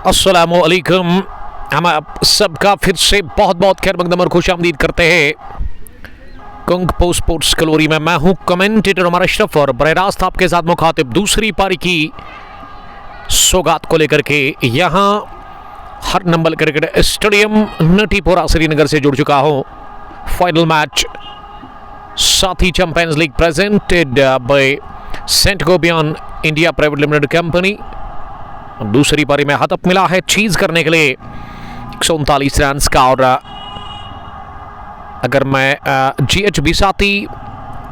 अस्सलामुअलैकुम। हम आप सबका फिर से बहुत बहुत खैर मकदम और खुश आमदीद करते हैं कुंग पो स्पोर्ट्स कलोरी में। मैं हूं कमेंटेटर उमर अशरफ और बरह रास्त आपके साथ मुखातिब दूसरी पारी की सौगात को लेकर के यहां हर number cricket stadium Natipora Srinagar से जुड़ चुका हूं। फाइनल मैच साथी champions league presented by Saint Gobain India private limited company. दूसरी पारी में हदफ मिला है चीज करने के लिए 139 रन का। और अगर मैं GH बिसाती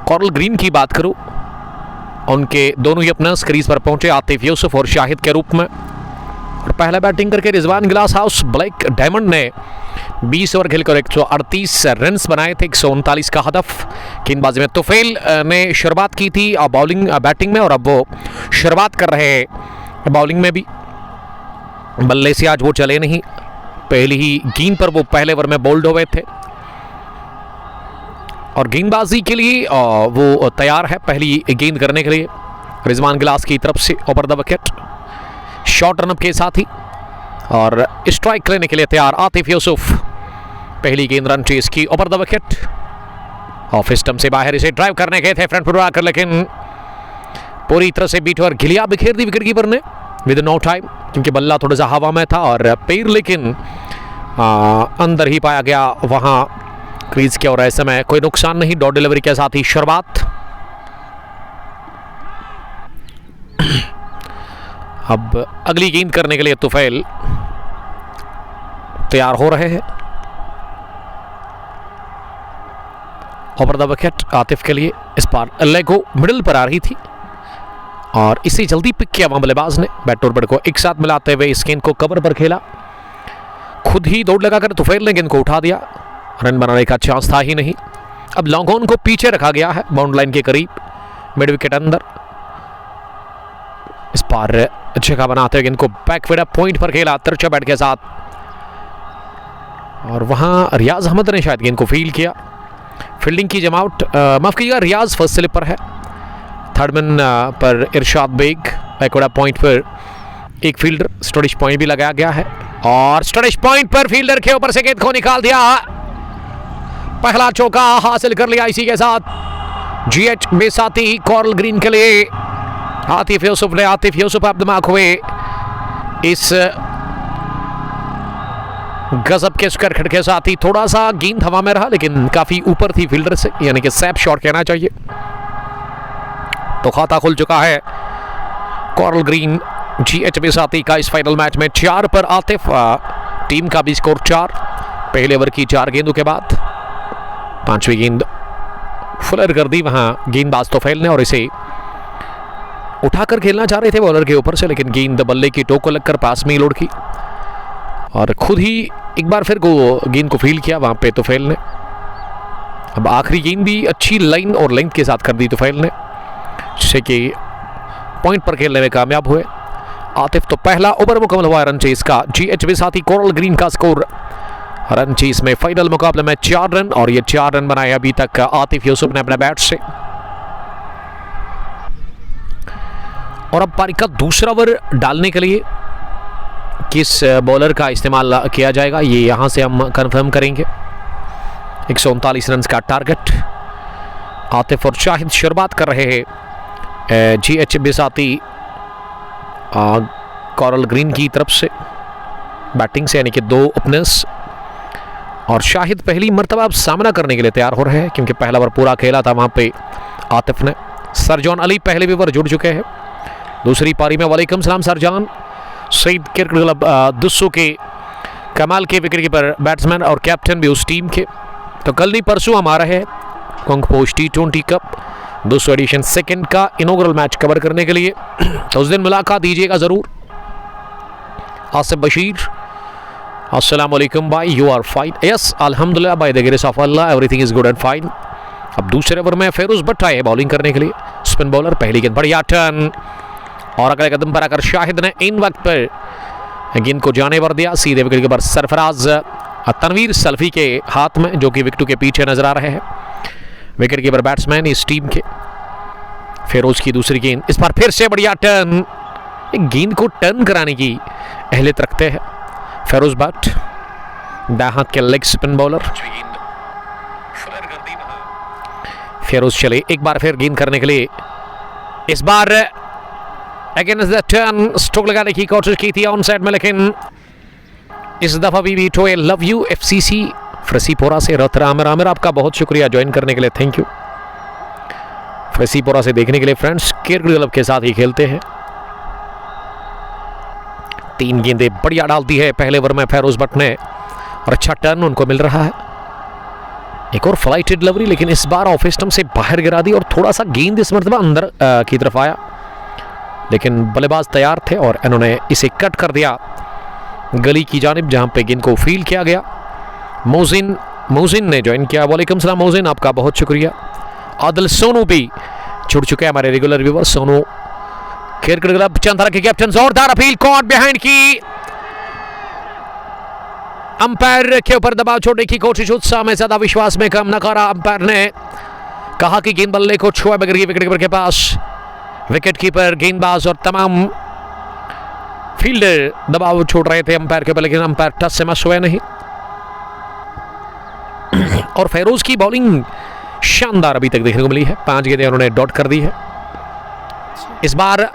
कॉरल ग्रीन की बात करूं, उनके दोनों ही अपना क्रीज पर पहुंचे आतिफ यूसुफ और शाहिद के रूप में। और पहला बैटिंग करके Rizwan glass house black diamond ने 20 ओवर खेलकर 138 रन बनाए थे, 139 का हदफ। गेंदबाजी में तुफैल ने शुरुआत की थी बैटिंग में, और अब वो शुरुआत कर रहे हैं बॉलिंग में भी। बल्ले से आज वो चले नहीं, पहली ही गेंद पर वो पहले ओवर में बोल्ड हुए थे और गेंदबाजी के लिए वो तैयार है पहली गेंद करने के लिए रिजवान गिलास की तरफ से over the wicket short run up के साथ ही। और स्ट्राइक लेने के लिए तैयार आतिफ यूसुफ, पहली गेंद रन चेस की over the wicket. Off stump से बाहर इसे ड्राइव करने गए थे फ्रंट फुट आकर, लेकिन पूरी तरह से बीट और घिलिया बिखेर दी विकेट कीपर ने विद नो टाइम, क्योंकि बल्ला थोड़ा सा हवा में था और पैर लेकिन अंदर ही पाया गया वहां क्रीज के। और ऐसे में कोई नुकसान नहीं, डॉट डिलीवरी के साथ ही शुरुआत। अब अगली गेंद करने के लिए तुफैल तैयार हो रहे हैं। ओवर द विकेट आतिफ के लिए इस बार लेगो मिडिल पर आ रही थी और इसे जल्दी पिक किया वहां बल्लेबाज ने। बैट और बॉल को एक साथ मिलाते हुए इस गेंद को कवर पर खेला, खुद ही दौड़ लगाकर तुफैल ने गेंद को उठा दिया। रन बनाने का चांस था ही नहीं। अब लॉन्ग ऑन को पीछे रखा गया है बाउंड लाइन के करीब, मिड विकेट अंदर। इस बार जगह बनाते हुए गेंद को बैकवर्ड पॉइंट पर खेला तिरछा बैट के साथ, और वहां रियाज अहमद ने शायद गेंद को फील्ड किया। फील्डिंग की जमावट, माफ कीजिएगा, रियाज फर्स्ट स्लिप पर है। थर्ड मैन पर इरशाद बेग, बैकवर्ड पॉइंट पर एक फील्डर, स्टोरिश पॉइंट भी लगाया गया है और स्टोरिश पॉइंट पर फील्डर के ऊपर से गेंद को निकाल दिया। पहला चौका हासिल कर लिया। इसी के साथ GH बेसाती कॉरल ग्रीन के लिए आतिफ यूसुफ ने, आतिफ यूसुफ आप दिमाग हुए इस गजब के स्क्वायर के साथ ही। थोड़ा सा गेंद हवा में रहा लेकिन काफी ऊपर थी फील्डर से, यानी कि सैप शॉट कहना चाहिए। तो खाता खुल चुका है कॉरल ग्रीन GH बिसाती का इस फाइनल मैच में। 4 पर आतिफ, टीम का भी स्कोर 4 पहले ओवर की 4 गेंदों के बाद। 5वीं गेंद फुलर कर दी वहां गेंदबाज तुफैल ने और इसे उठाकर खेलना चाह रहे थे बॉलर के ऊपर से, लेकिन गेंद बल्ले की टोक को लगकर पास में ही लौट की और खुद ही एक बार फिर गेंद को फील्ड किया वहां पे तुफैल ने। अब आखिरी गेंद भी अच्छी लाइन और लेंथ के साथ कर दी तुफैल ने, जिससे कि पॉइंट पर खेलने में कामयाब हुए आतिफ। तो पहला ओवर मुकम्मल हुआ रन चेस का। GH बिसाती कॉरल ग्रीन का स्कोर रन चेस में फाइनल मुकाबले में 4 रन, और ये 4 रन बनाए अभी तक आतिफ यूसुफ ने अपने बैट से। और अब पारी का दूसरा ओवर डालने के लिए किस बॉलर का इस्तेमाल किया जाएगा ये यहां से हम कंफर्म करेंगे। 139 रन का टारगेट। आतिफ और शाहिद शुरुआत कर रहे हैं GH बिसाती कॉरल ग्रीन की तरफ से बैटिंग से, यानी कि 2 ओपनर्स। और शाहिद पहली मर्तबा अब सामना करने के लिए तैयार हो रहे हैं, क्योंकि पहला ओवर पूरा खेला था वहां पे आतिफ ने। सरजान अली पहले भी ओवर जुड़ चुके हैं दूसरी पारी में। वालेकुम सलाम सरजान। सईद क्रिकेट क्लब दुस्सू के कमाल के विकेट कीपर, बैट्समैन और कैप्टन भी उस टीम के। तो कल नहीं परसों हम आ रहे हैं कुंग पो T20 कप 200 एडिशन सेकंड का इनॉग्रल मैच कवर करने के लिए। तो उस दिन मुलाकात दीजिएगा जरूर। आसिफ बशीर, अस्सलाम वालेकुम भाई, यू आर फाइन। यस अल्हम्दुलिल्लाह bye the grace of Allah everything is good and fine. अब दूसरे ओवर में फेरोज भट्ट आए बॉलिंग करने के लिए, स्पिन बॉलर। पहली गेंद बढ़िया टर्न और अगले कदम पर आकर शाहिद ने इन वक्त पर गेंद को जाने पर दिया सीधे विकेट कीपर सरफराज तनवीर सल्फी के हाथ में, जो कि विकेटों के पीछे नजर आ रहे हैं। विकेट कीपर बैट्समैन इस टीम के। फेरोज की दूसरी गेंद, इस बार फिर से बढ़िया टर्न गेंद को टर्न कराने की अहलियत रखते हैं फेरोज भट्ट, दाएं हाथ के लेग स्पिन बॉलर। फेरोज चले एक बार फिर गेंद करने के लिए, इस बार अगेंस्ट द टर्न स्ट्रोक लगाने की कोशिश की थी ऑन साइड में, लेकिन इस दफा भी टोए लव यू एफसीसी फ्रसीपोरा से रथ आमिर। आमिर आपका बहुत शुक्रिया ज्वाइन करने के लिए, थैंक यू। फ्रसीपोरा से देखने के लिए फ्रेंड्स, क्रिकेट क्लब के साथ ही खेलते हैं। 3 गेंदें बढ़िया डाल दी है पहले ओवर में फेरोज भट्ट ने और अच्छा टर्न उनको मिल रहा है। एक और फ्लाइटेड डिलीवरी, लेकिन इस बार ऑफ स्टंप से बाहर गिरा दी और थोड़ा सा गेंद इस मरतबा अंदर की तरफ आया, लेकिन बल्लेबाज तैयार थे और इन्होंने इसे कट कर दिया गली की जानिब, जहां पे गेंद को फील्ड किया गया। मोजिन ने ज्वाइन किया। वालेकुम सलाम मोजिन, आपका बहुत शुक्रिया। आदिल सोनू भी जुड़ चुके हैं हमारे regular viewer. Sonu cricket club Chandra के कैप्टन, जोरदार अपील कॉट बिहाइंड की, अंपायर के ऊपर दबाव छोड़ने की कोशिश, उत्साह में ज्यादा विश्वास में कम नकारा। अंपायर ने कहा कि गेंद बल्ले को छुआ बगैर विकेट कीपर के पास, विकेट कीपर गेंदबाज और तमाम फील्डर दबाव छोड़ रहे थे अंपायर के ऊपर, लेकिन अंपायर टच से मस हुए नहीं। और फेरोज की बॉलिंग शानदार अभी तक देखने को मिली है, 5 गेंदें उन्होंने डॉट कर दी है। इस बार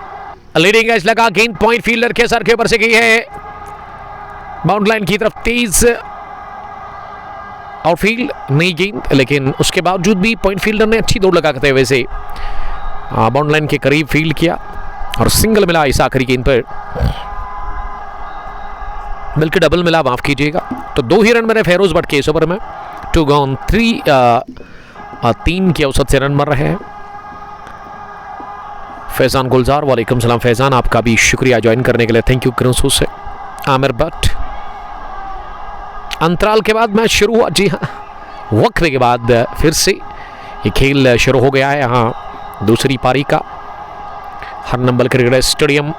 लीडिंग एज लगा, गेंद पॉइंट फील्डर के सर के ऊपर से गई है बाउंड लाइन की तरफ, तेज आउटफील्ड नई गेंद, लेकिन उसके बावजूद भी पॉइंट फील्डर ने अच्छी दौड़ लगाते हुए से बाउंड लाइन के करीब फील्ड किया और सिंगल मिला इस आखिरी गेंद पर, बल्कि डबल मिला, माफ कीजिएगा। तो 2 ही रन बने फेरोज भट्ट के इस ओवर में, 2 गॉन 3 की औसत से रन मर रहे हैं। फैजान गुलजार, वालेकुम सलाम फैजान, आपका भी शुक्रिया ज्वाइन करने के लिए, थैंक यू। क्रंसू से आमिर भट्ट, अंतराल के बाद मैच शुरू हुआ, जी हाँ, वक्फे के बाद फिर से ये खेल शुरू हो गया है यहाँ दूसरी पारी का हर number cricket stadium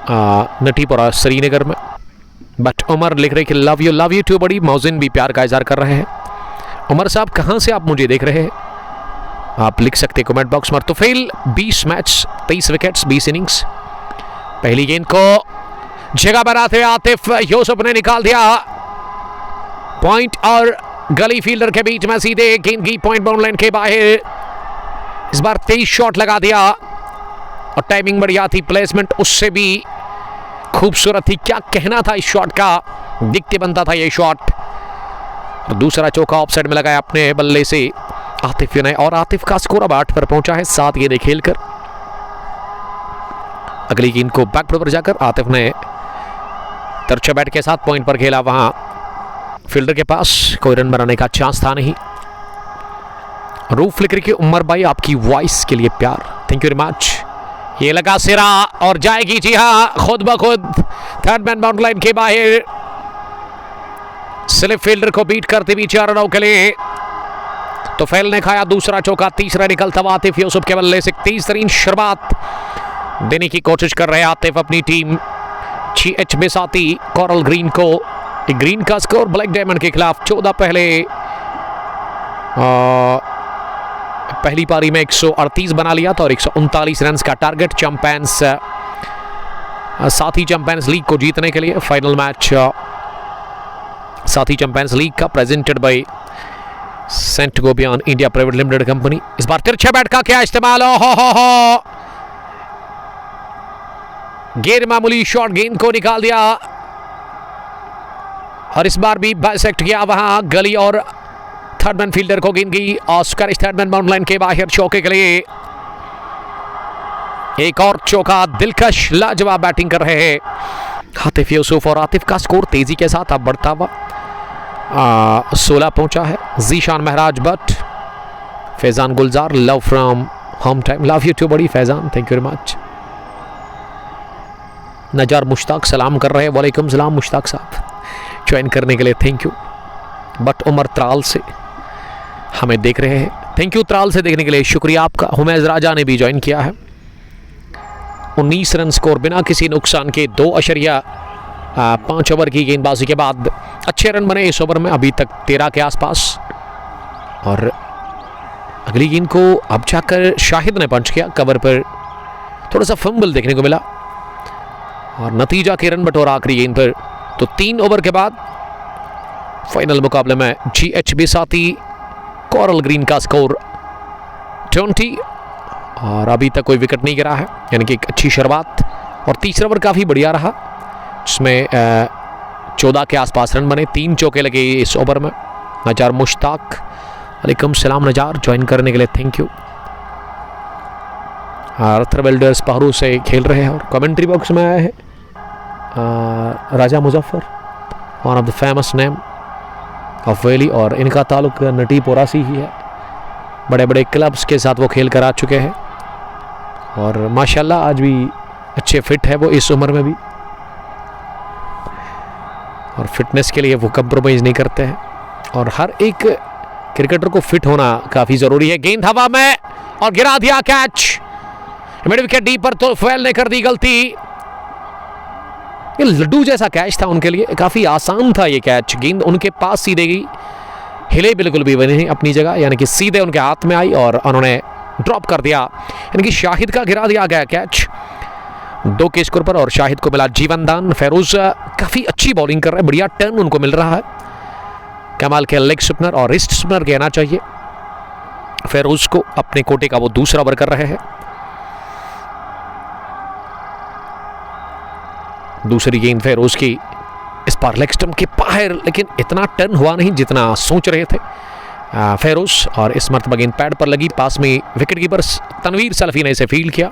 Natipora Srinagar में। बट उमर लिख रहे कि लव यू टू बड़ी। मौजिन भी प्यार का इजहार कर रहे हैं। उमर साहब कहाँ से आप मुझे देख रहे हैं, आप लिख सकते हैं कमेंट बॉक्स में। Tufail 20 match 23 wickets 20 innings. पहली गेंद को जगह बनाते हुए आतिफ यूसुफ ने निकाल दिया, पॉइंट और गली फील्डर के बीच में सीधे गेंद की पॉइंट बाउंड लाइन के बाहर। इस बार 23 शॉट लगा दिया और टाइमिंग बढ़िया थी, प्लेसमेंट उससे भी खूबसूरत थी। क्या कहना था इस शॉट का, दिखते बनता था ये शॉट। और दूसरा चौका ऑफ साइड में लगाया अपने बल्ले से आतिफ ने, और आतिफ का स्कोर अब 8 पर पहुंचा है 7 गेंदें खेलकर। अगली गेंद को बैकफुट पर जाकर आतिफ ने तिरछे बैट के साथ पॉइंट पर खेला, वहां फील्डर के पास कोई रन बनाने का चांस था नहीं। रूफ लिख के उमर भाई, आपकी वॉइस के लिए प्यार, थैंक यू वेरी मच। ये लगा सिरा और जाएगी, जी हाँ, खुद ब खुद थर्ड मैन बाउंड लाइन के बाहर। स्लिप फील्डर को बीट करते भी 4 रनों के लिए तुफैल ने खाया दूसरा चौका। तीसरा निकलता हुआ आतिफ यूसुफ के बल्ले से तेज तरीन शुरुआत देने की कोशिश कर रहे हैं आतिफ अपनी टीम 6H में साथी कोरल ग्रीन को। ग्रीन का स्कोर ब्लैक डायमंड के खिलाफ 14 पहली पारी में 138 बना लिया था और 139 रन का target champions Saathi champions league को जीतने के लिए। फाइनल मैच साथी चैंपियंस लीग का presented by Saint Gobain India private limited company. इस बार तिरछे बैट का क्या इस्तेमाल, हो गैर मामूली शॉट, गेंद को निकाल दिया और इस बार भी बाइसेक्ट किया वहां गली और थर्ड मैन फील्डर को गेंद की Oscar third man bound line के बाहर चौके के लिए। एक और चौका, दिलकश लाजवाब बैटिंग कर रहे हैं आतिफ यूसुफ और आतिफ का स्कोर तेजी के साथ अब बढ़ता हुआ 16 पहुंचा है। Zeeshan Maharaj Bhat, Faizan Gulzar, love from home time, love you too बड़ी Faizan, thank you very much. Nazar Mushtaq सलाम कर रहे हैं, वालेकुम सलाम मुश्ताक साहब, ज्वाइन करने के लिए thank you. But Umar Tral से हमें देख रहे हैं, थैंक यू त्राल से देखने के लिए शुक्रिया आपका। हुमैज राजा ने भी ज्वाइन किया है। 19 रन स्कोर बिना किसी नुकसान के 2.5 ओवर की गेंदबाजी के बाद अच्छे रन बने इस ओवर में, अभी तक 13 के आसपास। और अगली गेंद को अब जाकर शाहिद ने पंच किया, कवर पर थोड़ा सा फंबल देखने को मिला। और नतीजा के रन बटोरा आखिरी गेंद पर। तो 3 ओवर के बाद फाइनल मुकाबले में GH बिसाती कोरल ग्रीन का स्कोर 20 और अभी तक कोई विकेट नहीं गिरा है, यानी कि एक अच्छी शुरुआत। और तीसरा ओवर काफ़ी बढ़िया रहा जिसमें 14 के आसपास रन बने, 3 चौके लगे इस ओवर में। नजार मुश्ताक, वालेकुम सलाम नजार, ज्वाइन करने के लिए थैंक यू। अर्थर वेल्डर्स पहरू से खेल रहे हैं और कमेंट्री बॉक्स में आया है Raja Muzaffar, one of the famous name of valley, और इनका ताल्लुक नटीपोरा से ही है। बड़े बड़े क्लब्स के साथ वो खेल कर आ चुके हैं और माशाल्लाह आज भी अच्छे फिट है वो इस उम्र में भी, और फिटनेस के लिए वो कंप्रोमाइज़ नहीं करते हैं। और हर एक क्रिकेटर को फिट होना काफ़ी ज़रूरी है। गेंद हवा में और गिरा दिया कैच, मिड विकेट डी पर। तो फैल ने कर दी गलती। ये लड्डू जैसा कैच था उनके लिए, काफ़ी आसान था ये कैच। गेंद उनके पास सीधे गई, हिले बिल्कुल भी नहीं अपनी जगह, यानी कि सीधे उनके हाथ में आई और उन्होंने ड्रॉप कर दिया, यानी कि शाहिद का गिरा दिया गया कैच 2 के स्कोर पर। और शाहिद को मिला जीवन दान। फेरोज काफ़ी अच्छी बॉलिंग कर रहे हैं, बढ़िया टर्न उनको मिल रहा है, कमाल के लेग स्पिनर और रिस्ट स्पिनर कहना चाहिए। फेरोज को अपने कोटे का वो दूसरा ओवर कर रहे हैं। दूसरी गेंद फेरोज की इस बार लेग स्टंप के बाहर, लेकिन इतना टर्न हुआ नहीं जितना सोच रहे थे फेरोज, और इस मरतबा गेंद पैड पर लगी, पास में विकेट कीपर तनवीर सलफी ने इसे फील्ड किया।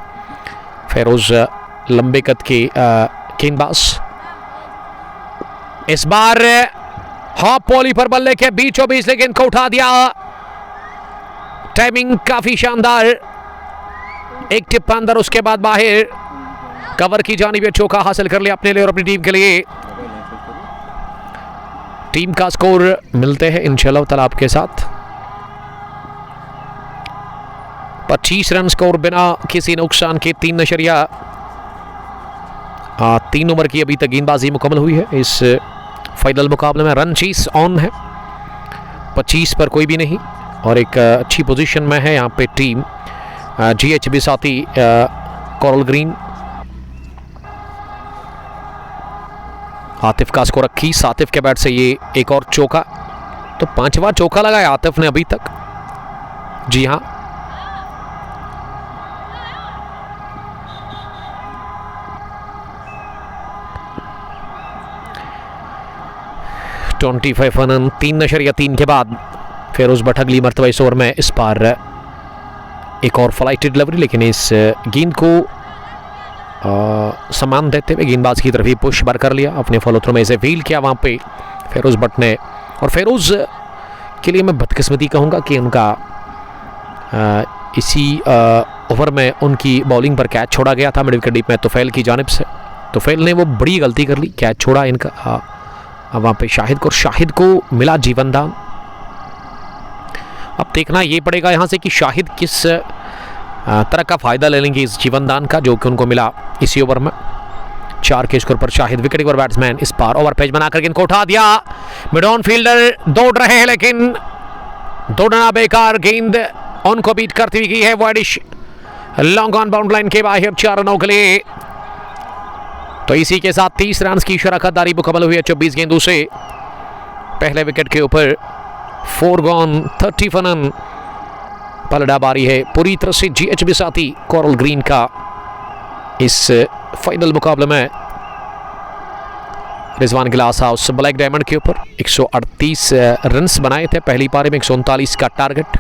फेरोज लंबे कद के गेंदबाज, इस बार हॉप पॉली पर बल्ले के बीचों बीच लेकिन को उठा दिया। टाइमिंग काफी शानदार, एक टिप अंदर, उसके बाद बाहर, कवर की जानिब चौका हासिल कर लिया अपने लिए और अपनी टीम के लिए। टीम का स्कोर मिलते हैं इंशाल्लाह ताला आपके साथ। 25 रन स्कोर बिना किसी नुकसान के, 3 ओवर की अभी तक गेंदबाजी मुकम्मल हुई है इस फाइनल मुकाबले में। रन चीज ऑन है, 25 पर कोई भी नहीं, और एक अच्छी पोजीशन में है यहाँ पे team GH Bisati coral green. Atif का स्कोर 21, आतिफ के बैट से ये एक और चौका, तो 5वां चौका लगाया आतिफ ने अभी तक। जी हाँ, ट्वेंटी 25 रन 3.3 के बाद फेरोज भट्ट अगली मरतबा इस ओवर में इस बार एक और फ्लाइट डिलीवरी, लेकिन इस गेंद को सम्मान देते हुए गेंदबाज की तरफ ही पुश बार कर लिया, अपने फॉलो थ्रू में इसे फील किया वहाँ पे फेरोज भट्ट ने। और फेरोज के लिए मैं बदकिस्मती कहूँगा कि उनका इसी ओवर में उनकी बॉलिंग पर कैच छोड़ा गया था मिड विकेट डीप में तुफैल की जानिब से। तुफैल ने वो बड़ी गलती कर ली, कैच छोड़ा इनका वहाँ पे शाहिद को, और शाहिद को मिला जीवन दान। अब देखना ये पड़ेगा यहाँ से कि शाहिद किस तरह का फ़ायदा ले लेंगे इस जीवन दान का जो कि उनको मिला इसी ओवर में। 4 के स्कोर पर शाहिद विकेट कीपर बैट्समैन इस बार ओवर पेज बनाकर गेंद को उठा दिया। मिड ऑन फील्डर दौड़ रहे हैं लेकिन दौड़ना बेकार, गेंद उनको बीट करती हुई गई है widish long on bound line के बाहर 4 रनों के लिए। तो इसी के साथ 30 रन की शराकतदारी मुकम्मल हुई है 24 गेंदों से। पहले विकेट के ऊपर 4 गॉन 30 रन पलड़ा बारी है पूरी तरह से GH बिसाती कोरल ग्रीन का इस फाइनल मुकाबले में। Rizwan glass house black diamond के ऊपर 138 रन्स बनाए थे पहली पारी में, 139 का टारगेट,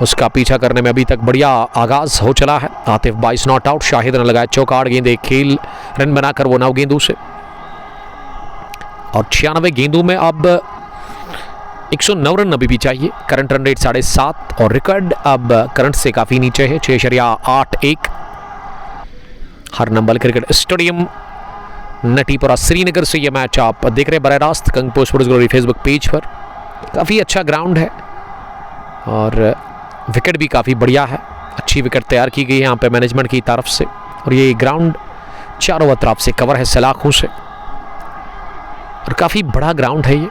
उसका पीछा करने में अभी तक बढ़िया आगाज हो चला है। आतिफ 22 नॉट आउट, शाहिद ने लगाया चौका, 8 गेंदे खेल रन बनाकर वो 9 गेंदों से, और 96 गेंदों में अब 109 रन अभी भी चाहिए। करंट रन रेट 7.5 और रिकॉर्ड अब करंट से काफ़ी नीचे है 6.81। हर number cricket stadium Natipora Srinagar से ये मैच आप देख रहे हैं बराह रास्त कंगपो स्पोर्ट्स ग्लोरी फेसबुक पेज पर। काफ़ी अच्छा ग्राउंड है और विकेट भी काफ़ी बढ़िया है, अच्छी विकेट तैयार की गई है यहाँ पे मैनेजमेंट की तरफ से, और ये ग्राउंड चारों तरफ से कवर है सलाखों से, और काफ़ी बड़ा ग्राउंड है ये।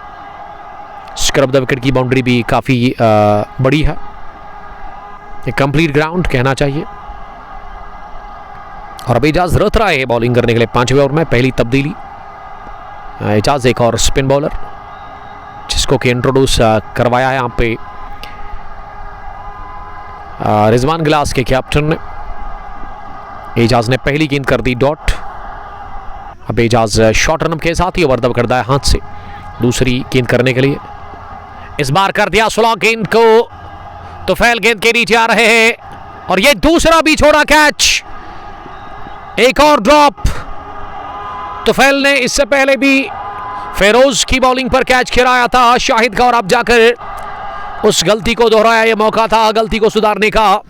स्क्रब द विकेट की बाउंड्री भी काफ़ी बड़ी है, ये कंप्लीट ग्राउंड कहना चाहिए। और अब एजाज रोहतरा है बॉलिंग करने के लिए 5वें ओवर में। पहली तब्दीली, एजाज एक और स्पिन बॉलर जिसको कि इंट्रोड्यूस करवाया है यहाँ पे रिजवान गिलास के कैप्टन ने। एजाज ने पहली गेंद कर दी डॉट। अब एजाज शॉर्ट रन के साथ ही ओवर दब करता है हाथ से दूसरी गेंद करने के लिए। इस बार कर दिया स्लो गेंद को, तुफैल गेंद के नीचे आ रहे हैं और ये दूसरा भी छोड़ा कैच। एक और ड्रॉप। तुफैल ने इससे पहले भी फेरोज की बॉलिंग पर कैच खिलाया था शाहिद का और अब जाकर उस गलती को दोहराया। ये मौका था गलती को सुधारने का,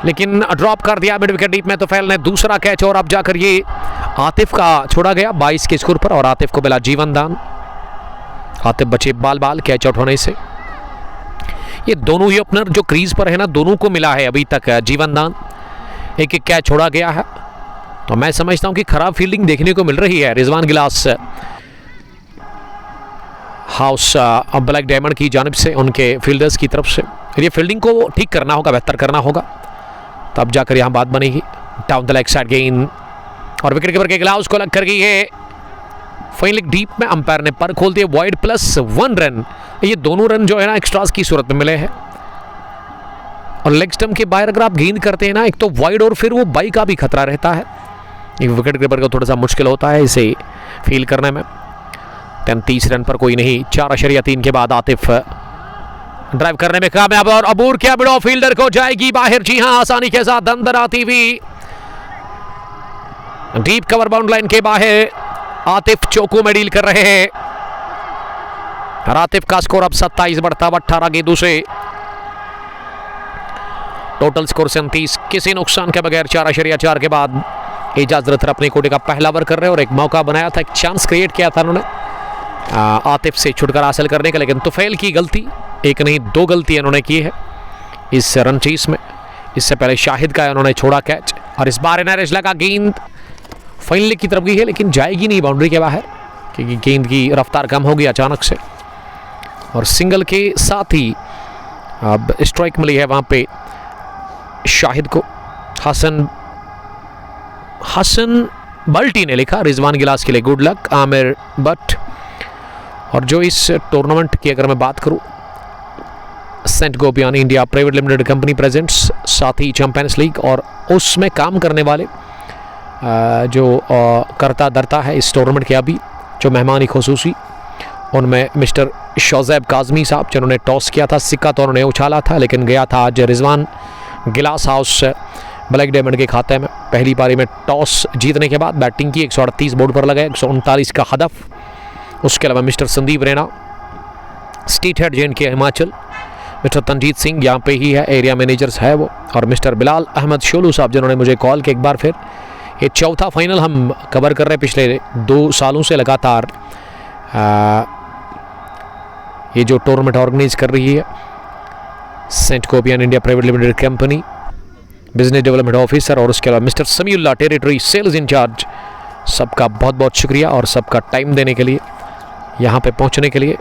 लेकिन ड्रॉप कर दिया मिड विकेट डीप में तुफैल ने दूसरा कैच। और अब जाकर ये आतिफ का छोड़ा गया 22 के स्कोर पर और आतिफ को मिला जीवन दान। आतिफ बचे बाल बाल कैच आउट होने से। ये दोनों ही ओपनर जो क्रीज पर है ना, दोनों को मिला है अभी तक जीवन दान। एक एक कैच छोड़ा गया है, तो मैं समझता हूं कि खराब फील्डिंग देखने को मिल रही है Rizwan glass house black diamond की जानिब से, उनके फील्डर्स की तरफ से। ये फील्डिंग को ठीक करना होगा, बेहतर करना होगा, तब जाकर यहां बात बनेगी। डाउन द लेग साइड गेंद और विकेट कीपर के ग्लाव्स को लग कर गई है। फाइनली डीप में अंपायर ने पर खोल दिए, वाइड +1 रन। ये दोनों रन जो है ना एक्स्ट्रास की सूरत में मिले हैं। और लेग स्टंप के बाहर अगर आप गेंद करते हैं ना, एक तो वाइड और फिर वो बाई का भी खतरा रहता है। एक विकेट कीपर को थोड़ा सा मुश्किल होता है इसे फील करने में। 33 रन पर कोई नहीं। 4.3 के बाद आतिफ ड्राइव करने में कामयाब और अबूर क्या मिड फील्डर को जाएगी बाहर। जी हां, आसानी के साथ अंदर आती हुई डीप कवर बाउंड लाइन के बाहर आतिफ चौको में डील कर रहे हैं। और आतिफ का स्कोर अब 27 बढ़ता 18 गेंदों से। टोटल स्कोर 37, किसी नुकसान के बगैर। 4.4 के बाद एजाज रोहतरा अपने कोटे का पहला ओवर कर रहे हैं और एक मौका बनाया था, एक चांस क्रिएट किया था उन्होंने आतिफ से छुटकारा हासिल करने का, लेकिन तुफैल की गलती, एक नहीं 2 गलती इन्होंने की है इस रन चेस में। इससे पहले शाहिद का उन्होंने छोड़ा कैच और इस बार एनआरएच लगा गेंद फाइनल की तरफ गई है, लेकिन जाएगी नहीं बाउंड्री के बाहर क्योंकि गेंद की रफ्तार कम हो गई अचानक से। और सिंगल के साथ ही अब स्ट्राइक मिली है वहां पे शाहिद को। हसन बल्टी ने लिखा रिजवान गिलास के लिए गुड लक आमिर बट। और जो इस टूर्नामेंट की अगर मैं बात करूं, Saint Gobain India private limited company presents, साथ ही चैंपियंस लीग और उसमें काम करने वाले जो करता धरता है इस टूर्नामेंट के अभी जो मेहमान खुसूसी, उनमें मिस्टर शोज़ैब काज़मी साहब जिन्होंने टॉस किया था, सिक्का तो उन्होंने उछाला था लेकिन गया था आज Rizwan glass house black diamond के खाते में। पहली पारी में टॉस जीतने के बाद बैटिंग की, 138 बोर्ड पर लगा, 139 का हदफ। उसके अलावा mister Sandeep Raina state head JNK Himachal, mister Tanjeet Singh यहाँ पे ही है, एरिया मैनेजर्स है वो, और मिस्टर बिलाल अहमद शोलू साहब जिन्होंने मुझे कॉल किया एक बार फिर। ये चौथा फाइनल हम कवर कर रहे हैं पिछले 2 सालों से लगातार। ये जो टूर्नामेंट ऑर्गेनाइज कर रही है Saint Gobain India private limited company, business development officer, और उसके अलावा mister Samiullah territory sales incharge, सबका बहुत बहुत शुक्रिया और सबका टाइम देने के लिए, यहाँ पे पहुँचने के लिए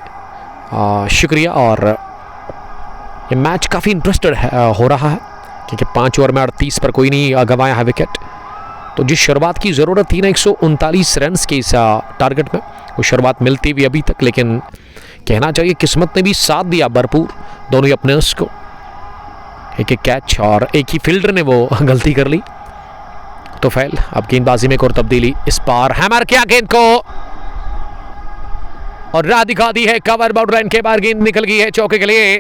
शुक्रिया। और ये मैच काफ़ी इंटरेस्टेड हो रहा है क्योंकि 5 ओवर में 38 पर कोई नहीं गंवाया है विकेट। तो जिस शुरुआत की ज़रूरत थी ना 139 रन के इस टारगेट में, वो शुरुआत मिलती भी अभी तक, लेकिन कहना चाहिए किस्मत ने भी साथ दिया भरपूर दोनों ही अपनेस को। एक एक कैच और एक ही फील्डर ने वो गलती कर ली। तो फैल अब गेंदबाजी में एक और तब्दीली, इस बार हैमर किया गेंद को और राह दिखा दी है कवर बाउंड लाइन के बाहर, गेंद निकल गई है चौके के लिए।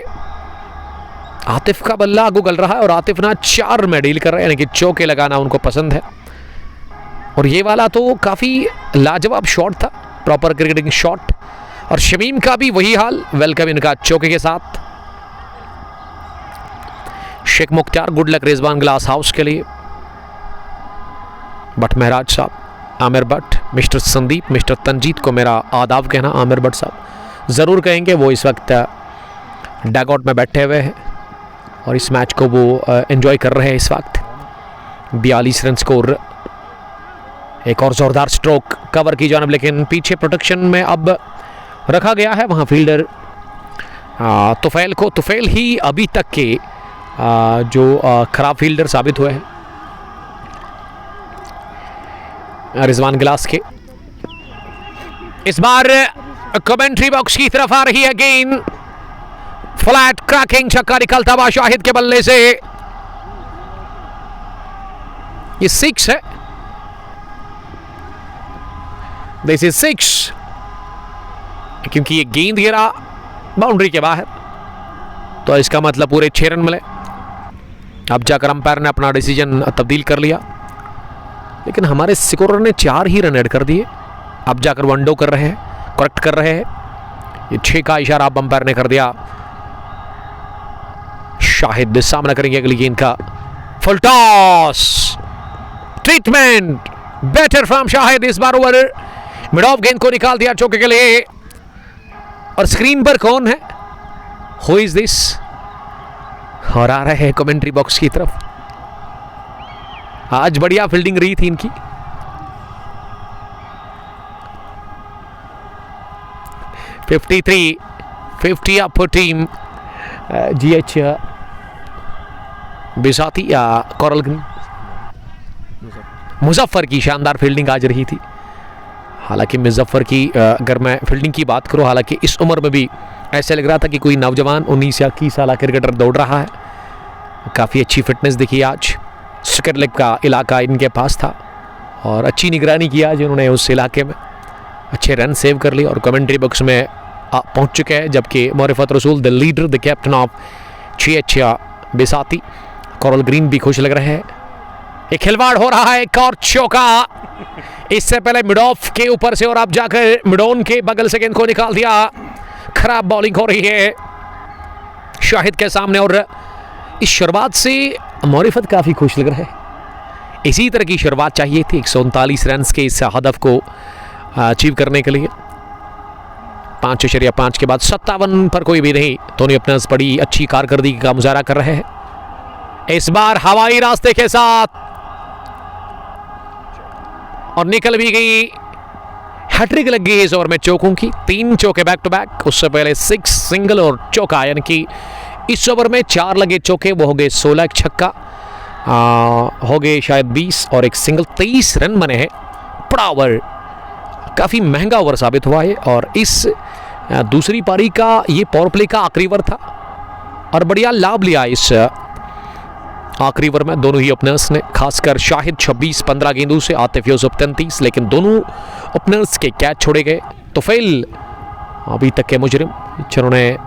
आतिफ का बल्ला आगू गल रहा है और आतिफ ना 4 में डील कर रहे हैं, यानी कि चौके लगाना उनको पसंद है। और ये वाला तो काफ़ी लाजवाब शॉट था, प्रॉपर क्रिकेटिंग शॉट। और शमीम का भी वही हाल, वेलकम इनका चौके के साथ। Sheikh Mukhtar good luck Rizwan glass house के लिए, भट्ट महराज साहब, आमिर भट्ट, मिस्टर संदीप, मिस्टर तंजीत को मेरा आदाब कहना। आमिर भट्ट साहब ज़रूर कहेंगे, वो इस वक्त डगआउट में बैठे हुए हैं और इस मैच को वो एंजॉय कर रहे हैं इस वक्त। 42 रन स्कोर, एक और ज़ोरदार स्ट्रोक कवर की जानिब, लेकिन पीछे प्रोटेक्शन में अब रखा गया है वहाँ फील्डर तुफैल को। तुफैल ही अभी तक के जो ख़राब फील्डर साबित हुए हैं रिजवान गिलास के। इस बार कमेंट्री बॉक्स की तरफ आ रही है गेंद, फ्लैट क्रैकिंग छक्का निकलता हुआ शाहिद के बल्ले से। ये 6 है, दिस इज 6, क्योंकि ये गेंद गिरा बाउंड्री के बाहर, तो इसका मतलब पूरे 6 रन मिले। अब जाकर अंपायर ने अपना डिसीजन तब्दील कर लिया, लेकिन हमारे स्कोरर ने 4 ही रन ऐड कर दिए। अब जाकर वनडो कर रहे हैं, करेक्ट कर रहे हैं। ये 6 का इशारा अब अंपायर ने कर दिया। शाहिद सामना करेंगे अगली गेंद का। Full toss, treatment better from Shahid. इस बार ओवर मिड ऑफ गेंद को निकाल दिया चौके के लिए। और स्क्रीन पर कौन है, हु इज दिस, और आ रहे हैं कमेंट्री बॉक्स की तरफ। आज बढ़िया फील्डिंग रही थी इनकी। $53 अप टीम GH बिसाती या कोरल ग्रीन। मुजफ्फर की शानदार फील्डिंग आज रही थी। हालांकि मुजफ्फर की अगर मैं फील्डिंग की बात करूं, हालांकि इस उम्र में भी ऐसा लग रहा था कि कोई नौजवान 19 या 21 साल क्रिकेटर दौड़ रहा है। काफ़ी अच्छी फिटनेस दिखी आज। स्क्वायर लेग का इलाका इनके पास था और अच्छी निगरानी किया जिन्होंने उस इलाके में अच्छे रन सेव कर लिए और कमेंट्री बॉक्स में पहुंच चुके हैं। जबकि Marifat Rasool the leader, the captain of GH Bisati, coral green भी खुश लग रहे हैं। एक खिलवाड़ हो रहा है, एक और चौका। इससे पहले मिड ऑफ के ऊपर से और अब जाकर मिड ऑन के बगल से गेंद को निकाल दिया। खराब बॉलिंग हो रही है शाहिद के सामने और इस शुरुआत से मोरिफत काफ़ी खुश लग रहे हैं। इसी तरह की शुरुआत चाहिए थी 139 रन के इस हदफ को अचीव करने के लिए। 5.5 के बाद 57 पर कोई भी नहीं। धोनी अपने बड़ी अच्छी कारकर्दगी का मुजाहरा कर रहे हैं इस बार हवाई रास्ते के साथ, और निकल भी गई। हैट्रिक लग गई इस ओवर में चौकों की, 3 चौके बैक टू बैक। उससे पहले 6 सिंगल और चौका, यानी कि इस ओवर में 4 लगे चौके, वो हो गए 16, एक छक्का हो गए शायद 20 और एक सिंगल, 23 रन बने हैं। बड़ा ओवर, काफ़ी महंगा ओवर साबित हुआ है और इस दूसरी पारी का ये पावर प्ले का आखिरी ओवर था और बढ़िया लाभ लिया इस आखिरी ओवर में दोनों ही ओपनर्स ने। खासकर शाहिद 26-15 गेंदों से, आतिफ यूसुफ 33, लेकिन दोनों ओपनर्स के कैच छोड़े गए। तो फेल अभी तक के मुजरिम जिन्होंने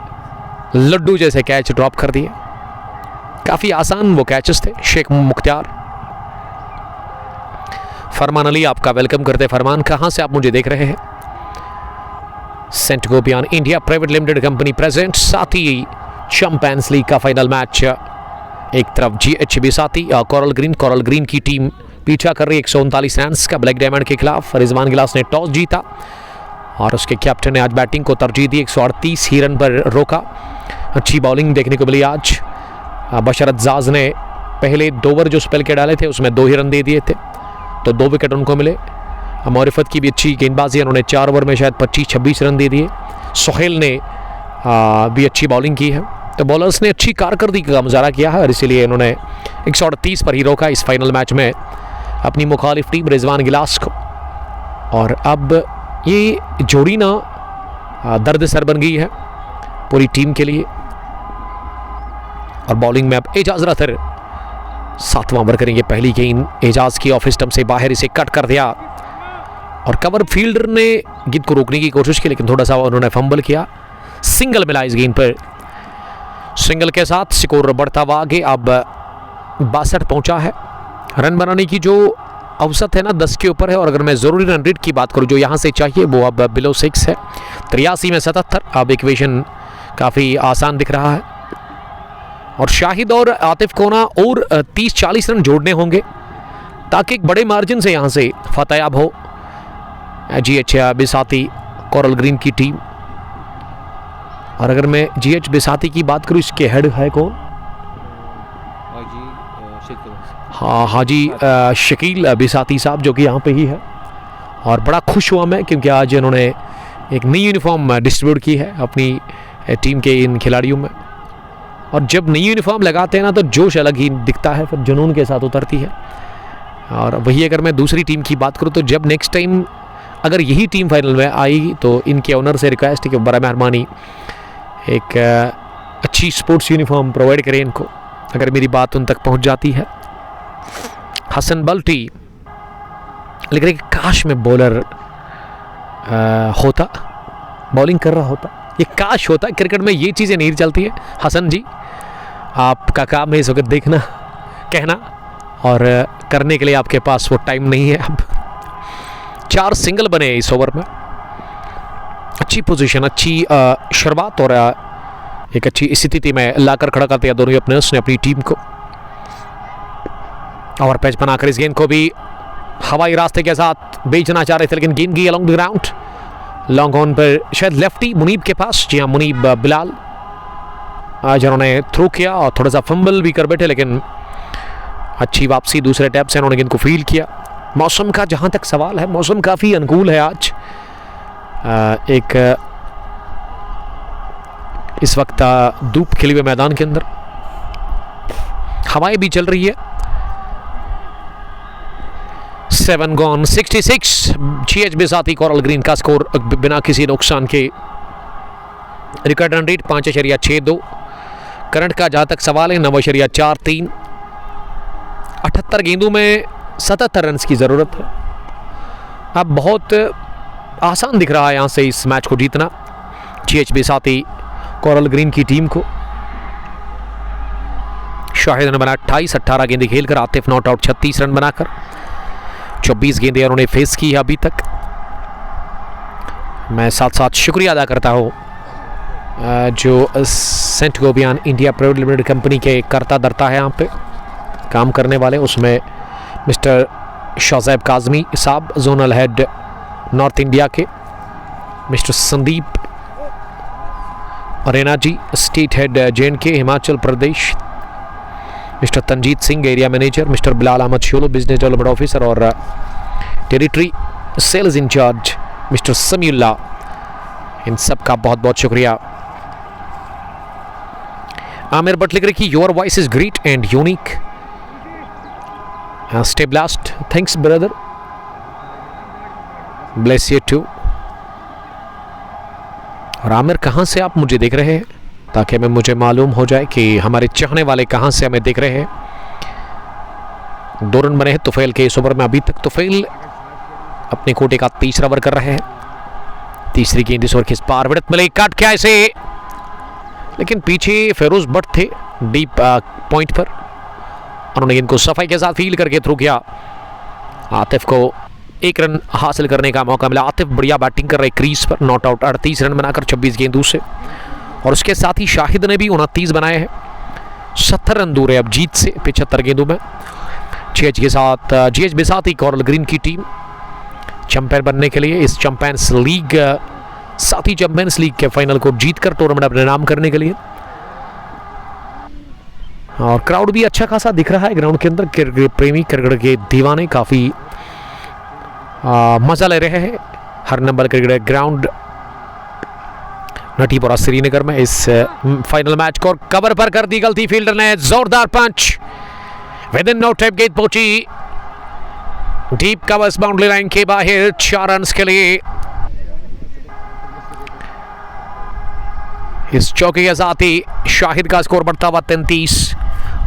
लड्डू जैसे कैच ड्रॉप कर दिए। काफ़ी आसान वो कैचेस थे। शेख मुख्तार, फरमान अली आपका वेलकम करते। फरमान, कहां से आप मुझे देख रहे हैं? Saint Gobain India private limited company present. साथ ही चैंपियंस लीग का फाइनल मैच, एक तरफ GH बिसाती कोरल ग्रीन की टीम पीछा कर रही 139 रन का ब्लैक डायमंड के खिलाफ। रिजवान गिलास ने टॉस जीता और उसके कैप्टन ने आज बैटिंग को तरजीह दी। 138 ही रन पर रोका। अच्छी बॉलिंग देखने को मिली आज। बशरत जाज ने पहले 2 ओवर जो स्पेल के डाले थे उसमें 2 ही रन दे दिए थे, तो 2 विकेट उनको मिले। मोरिफत की भी अच्छी गेंदबाजी, उन्होंने 4 ओवर में शायद 25-26 रन दे दिए। सोहेल ने भी अच्छी बॉलिंग की है। तो बॉलर्स ने अच्छी कारकर्दगी का मुजाहरा किया है और इसीलिए इन्होंने 138 पर ही रोका इस फाइनल मैच में अपनी मुखालिफ टीम रिजवान गिलास को। और अब ये जोड़ी ना दर्द सर बन गई है पूरी टीम के लिए। और बॉलिंग में अब एजाज रथर 7वां ओवर करेंगे। पहली गेंद एजाज की ऑफ स्टंप से बाहर, इसे कट कर दिया और कवर फील्डर ने गेंद को रोकने की कोशिश की, लेकिन थोड़ा सा उन्होंने फंबल किया। सिंगल मिला इस गेंद पर। सिंगल के साथ स्कोर बढ़ता हुआ आगे, अब 62 पहुंचा है। रन बनाने की जो औसत है ना 10 के ऊपर है, और अगर मैं ज़रूरी रन रेट की बात करूं जो यहां से चाहिए वो अब बिलो 6 है। 83 में 77। अब इक्वेशन काफ़ी आसान दिख रहा है और शाहिद और आतिफ को ना और 30-40 रन जोड़ने होंगे ताकि एक बड़े मार्जिन से यहां से फतेयाब हो GH बिसाती कोरल ग्रीन की टीम। और अगर मैं GH बिसाती की बात करूं, इसके हेड है कौन? हाँ, हाजी शकील बिसाती साहब, जो कि यहाँ पे ही है। और बड़ा खुश हुआ मैं क्योंकि आज इन्होंने एक नई यूनिफॉर्म डिस्ट्रीब्यूट की है अपनी टीम के इन खिलाड़ियों में। और जब नई यूनिफॉर्म लगाते हैं ना तो जोश अलग ही दिखता है, फिर जुनून के साथ उतरती है। और वही अगर मैं दूसरी टीम की बात करूँ तो जब नेक्स्ट टाइम अगर यही टीम फाइनल में आएगी तो इनके ओनर से रिक्वेस्ट है कि बड़ा मेहरबानी एक अच्छी स्पोर्ट्स यूनिफॉर्म प्रोवाइड करें इनको, अगर मेरी बात उन तक पहुंच जाती है। हसन बल्टी, लेकिन काश में बॉलर होता, बॉलिंग कर रहा होता, ये काश होता। क्रिकेट में ये चीज़ें नहीं चलती है। हसन जी, आपका काम है इस वक्त देखना, कहना और करने के लिए आपके पास वो टाइम नहीं है। अब 4 सिंगल बने इस ओवर में, अच्छी पोजीशन, अच्छी शुरुआत और एक अच्छी स्थिति में लाकर खड़ा करते हैं दोनों ओपनर्स ने अपनी टीम को। और पैच बनाकर इस गेंद को भी हवाई रास्ते के साथ बेचना चाह रहे थे, लेकिन गेंद गई along the ground, long on पर शायद लेफ्टी मुनीब के पास। जी हाँ, मुनीब बिलाल जिन्होंने थ्रो किया और थोड़ा सा फंबल भी कर बैठे, लेकिन अच्छी वापसी दूसरे टैप से उन्होंने गेंद को फील्ड किया। मौसम का जहाँ तक सवाल है, मौसम काफ़ी अनुकूल है आज। एक इस वक्त धूप खिले हुए मैदान के अंदर हवाएं भी चल रही है। 7 gone 66 GH Bisati coral green का स्कोर बिना किसी नुकसान के। Record run rate 5.62। करंट का जहाँ तक सवाल है 9.43। 78 गेंदों में 77 रन की ज़रूरत है। अब बहुत आसान दिख रहा है यहाँ से इस मैच को जीतना GH बिसाती कोरल ग्रीन की टीम को। शाहिद ने बना 28, 18 गेंदें खेलकर। आतिफ नॉट आउट 36 रन बनाकर। 24 गेंदें उन्होंने फेस की है अभी तक। मैं साथ साथ शुक्रिया अदा करता हूँ जो Saint Gobain India private limited company के करता धरता है यहाँ पे काम करने वाले, उसमें मिस्टर शाज़ैब काज़मी साहब जोनल हेड नॉर्थ इंडिया के, mister Sandeep Raina ji state head J&K Himachal Pradesh, mister Tanjeet Singh area manager, mister Bilal Ahmad Sholo business development officer और territory sales incharge mister Samiullah, इन सब का बहुत बहुत शुक्रिया। आमिर भट्ट लिख रही कि your voice is great and unique, stay blessed, thanks brother, bless you too. और आमिर कहाँ से आप मुझे देख रहे हैं, ताकि मुझे मालूम हो जाए कि हमारे चाहने वाले कहाँ से हमें देख रहे हैं। 2 रन बने हैं तुफैल के इस ओवर में अभी तक। तुफैल अपने कोटे का तीसरा ओवर कर रहे हैं। तीसरी गेंद इस ओवर की पार विड़त मिले, काट के ऐसे, लेकिन पीछे फेरोज भट्ट थे डीप पॉइंट पर, उन्होंने गेंद को सफाई के साथ फील्ड करके थ्रो किया। आतिफ को 1 रन हासिल करने का मौका मिला। आतिफ बढ़िया बैटिंग कर रहे क्रीज पर, नॉट आउट 38 रन बनाकर 26 गेंदों से। और उसके साथ ही शाहिद ने भी 29 बनाए हैं। 70 रन दूर है अब जीत से 75 गेंदों में। GH के साथ GH बिसाती कोरल ग्रीन की टीम चैंपियन बनने के लिए इस चैंपियंस लीग, साथी चैंपियंस लीग के फाइनल को जीतकर टूर्नामेंट अपने नाम करने के लिए। और क्राउड भी अच्छा खासा दिख रहा है ग्राउंड के अंदर। क्रिकेट प्रेमी, क्रिकेट के दीवाने काफ़ी मज़ा ले रहे हैं। हर नंबर क्रिकेट ग्राउंड नटीपुरा श्रीनगर में इस फाइनल मैच को कवर पर कर दी गलती फील्डर ने। जोरदार पंच, विद इन नो टाइम गेंद पहुंची डीप कवर्स बाउंड्री लाइन के बाहर 4 रन के लिए। इस चौके के साथ ही शाहिद का स्कोर बढ़ता हुआ 33।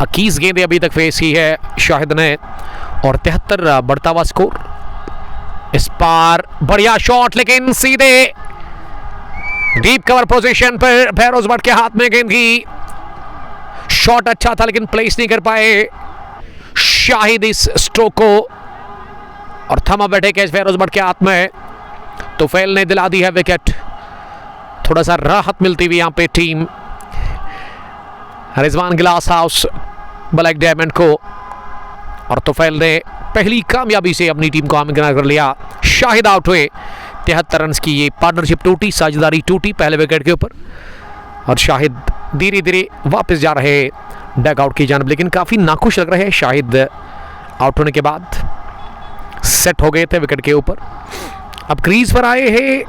21 गेंदें अभी तक फेस की है शाहिद ने और 73 बढ़ता हुआ स्कोर। इस पार बढ़िया शॉट, लेकिन सीधे डीप कवर पोजीशन पर फेरोज भट्ट के हाथ में गेंद की। शॉट अच्छा था लेकिन प्लेस नहीं कर पाए शाहिद इस स्ट्रोक को, और थमा बैठे कैच फेरोज भट्ट के हाथ में। तुफैल ने दिला दी है विकेट। थोड़ा सा राहत मिलती हुई यहां पे team Rizwan glass house black diamond को, और तुफैल ने पहली कामयाबी से अपनी टीम को आमगिना कर लिया। शाहिद आउट हुए। 73 रन की ये पार्टनरशिप टूटी, साझेदारी टूटी पहले विकेट के ऊपर, और शाहिद धीरे धीरे वापस जा रहे डग आउट की जानब, लेकिन काफ़ी नाखुश लग रहे हैं शाहिद आउट होने के बाद। सेट हो गए थे विकेट के ऊपर। अब क्रीज पर आए हैं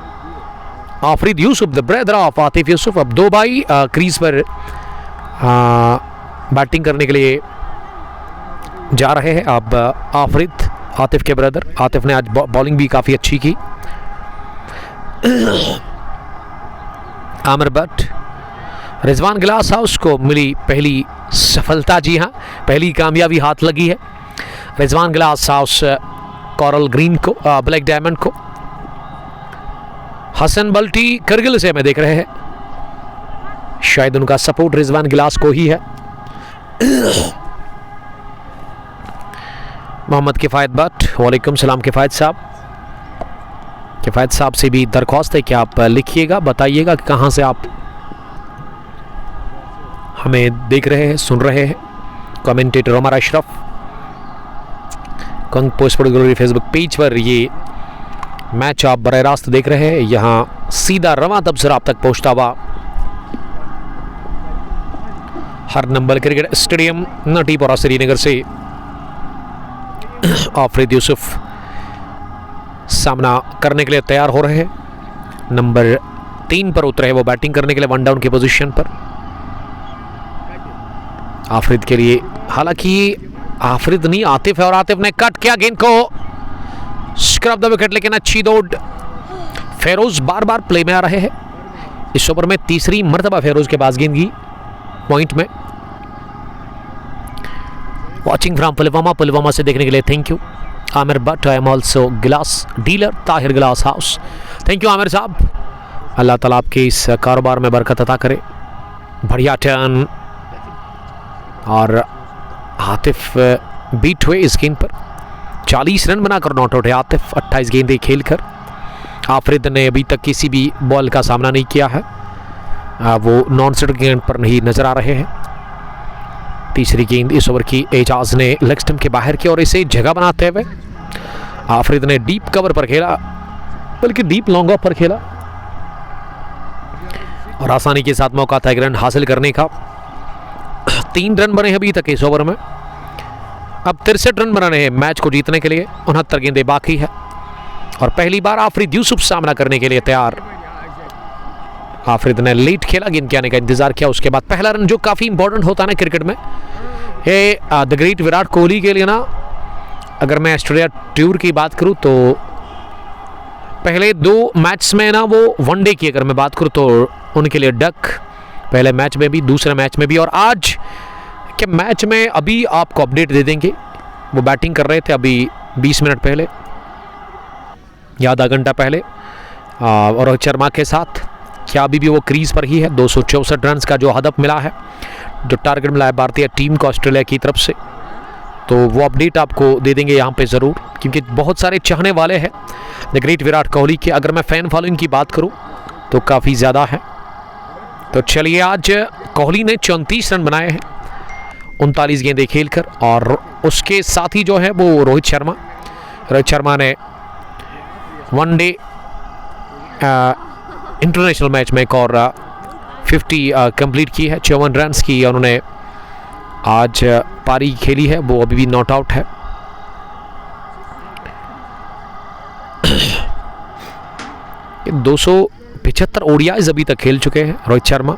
Afreed Yusuf, the brother of Atif Yusuf. अब 2 भाई क्रीज पर बैटिंग करने के लिए जा रहे हैं अब आफरीद, आतिफ के ब्रदर। आतिफ ने आज बॉलिंग भी काफ़ी अच्छी की। आमिर भट्ट, रिजवान ग्लास हाउस को मिली पहली सफलता। जी हाँ, पहली कामयाबी हाथ लगी है Rizwan glass house coral green को, ब्लैक डायमंड को। हसन बल्टी करगिल से हमें देख रहे हैं, शायद उनका सपोर्ट रिजवान गिलास को ही है। मोहम्मद किफ़ायत भट्ट, वालेकुम सलाम किफ़ायत साहब। किफ़ायत साहब से भी दरख्वास्त है कि आप लिखिएगा, बताइएगा कि कहाँ से आप हमें देख रहे हैं, सुन रहे हैं। कमेंटेटर उमर अशरफ, कंग पोस्ट ग्लोरी फेसबुक पेज पर ये मैच आप बराह रास्त देख रहे हैं। यहाँ सीधा रवां तबसरा आप तक पहुँचता हुआ हर number cricket stadium Natipora Srinagar से आफरीद यूसुफ सामना करने के लिए तैयार हो रहे हैं। नंबर 3 पर उतरे हैं वो बैटिंग करने के लिए, 1 डाउन की पोजीशन पर। आफरीद के लिए, हालांकि आफरीद नहीं आतिफ है, और आतिफ ने कट किया गेंद को, स्क्रब द विकेट, लेकिन अच्छी दौड़। फेरोज बार बार प्ले में आ रहे हैं। इस ओवर में तीसरी मर्तबा फेरोज के पास गेंद की पॉइंट में। वॉचिंग फ्रॉम पुलवामा से देखने के लिए thank you Aamir Bhatt. I am also गिलास डीलर ताहिर गिलास हाउस। थैंक यू आमिर साहब, अल्लाह ताला आपके इस कारोबार में बरकत अता करे। बढ़िया टर्न, और आतिफ बीट हुए इस गेंद पर। 40 रन बनाकर नॉट आउट है आतिफ, 28 गेंदें खेलकर। आफरीद ने अभी तक किसी भी बॉल का सामना नहीं किया है, वो नॉन स्ट्राइक गेंद पर नहीं नजर आ रहे हैं। तीसरी गेंद इस ओवर की एजाज ने लेग स्टंप के बाहर की, और इसे जगह बनाते हुए आफरीद ने डीप कवर पर खेला, बल्कि डीप लॉन्ग ऑफ पर खेला, और आसानी के साथ मौका था एक रन हासिल करने का। 3 रन बने अभी तक इस ओवर में। अब 63 रन बनाने हैं मैच को जीतने के लिए। 69 गेंदें बाकी है, और पहली बार आफरीद यूसुफ सामना करने के लिए तैयार। आफरीद ने लेट खेला, गेंद के आने का इंतजार किया, उसके बाद पहला रन, जो काफ़ी इंपॉर्टेंट होता है ना क्रिकेट में। ये द ग्रेट विराट कोहली के लिए ना, अगर मैं ऑस्ट्रेलिया टूर की बात करूं तो पहले 2 मैच में ना, वो वनडे की अगर मैं बात करूं तो उनके लिए डक, पहले मैच में भी, दूसरे मैच में भी, और आज के मैच में अभी आपको अपडेट दे देंगे। वो बैटिंग कर रहे थे अभी 20 मिनट पहले या आधा घंटा पहले, और रोहित शर्मा के साथ। क्या अभी भी वो क्रीज पर ही है? 264 रन का जो हदफ मिला है, जो टारगेट मिला है भारतीय टीम को ऑस्ट्रेलिया की तरफ से, तो वो अपडेट आपको दे देंगे यहाँ पे ज़रूर, क्योंकि बहुत सारे चाहने वाले हैं द ग्रेट विराट कोहली के। अगर मैं फ़ैन फॉलोइंग की बात करूँ तो काफ़ी ज़्यादा है। तो चलिए, आज कोहली ने 34 रन बनाए हैं 39 गेंदें खेलकर, और उसके साथ ही जो है वो रोहित शर्मा ने वनडे इंटरनेशनल मैच में एक और 50 कंप्लीट की है, 54 रन की उन्होंने आज पारी खेली है, वो अभी भी नॉट आउट है। ये 275 ओडीआईज अभी तक खेल चुके हैं रोहित शर्मा।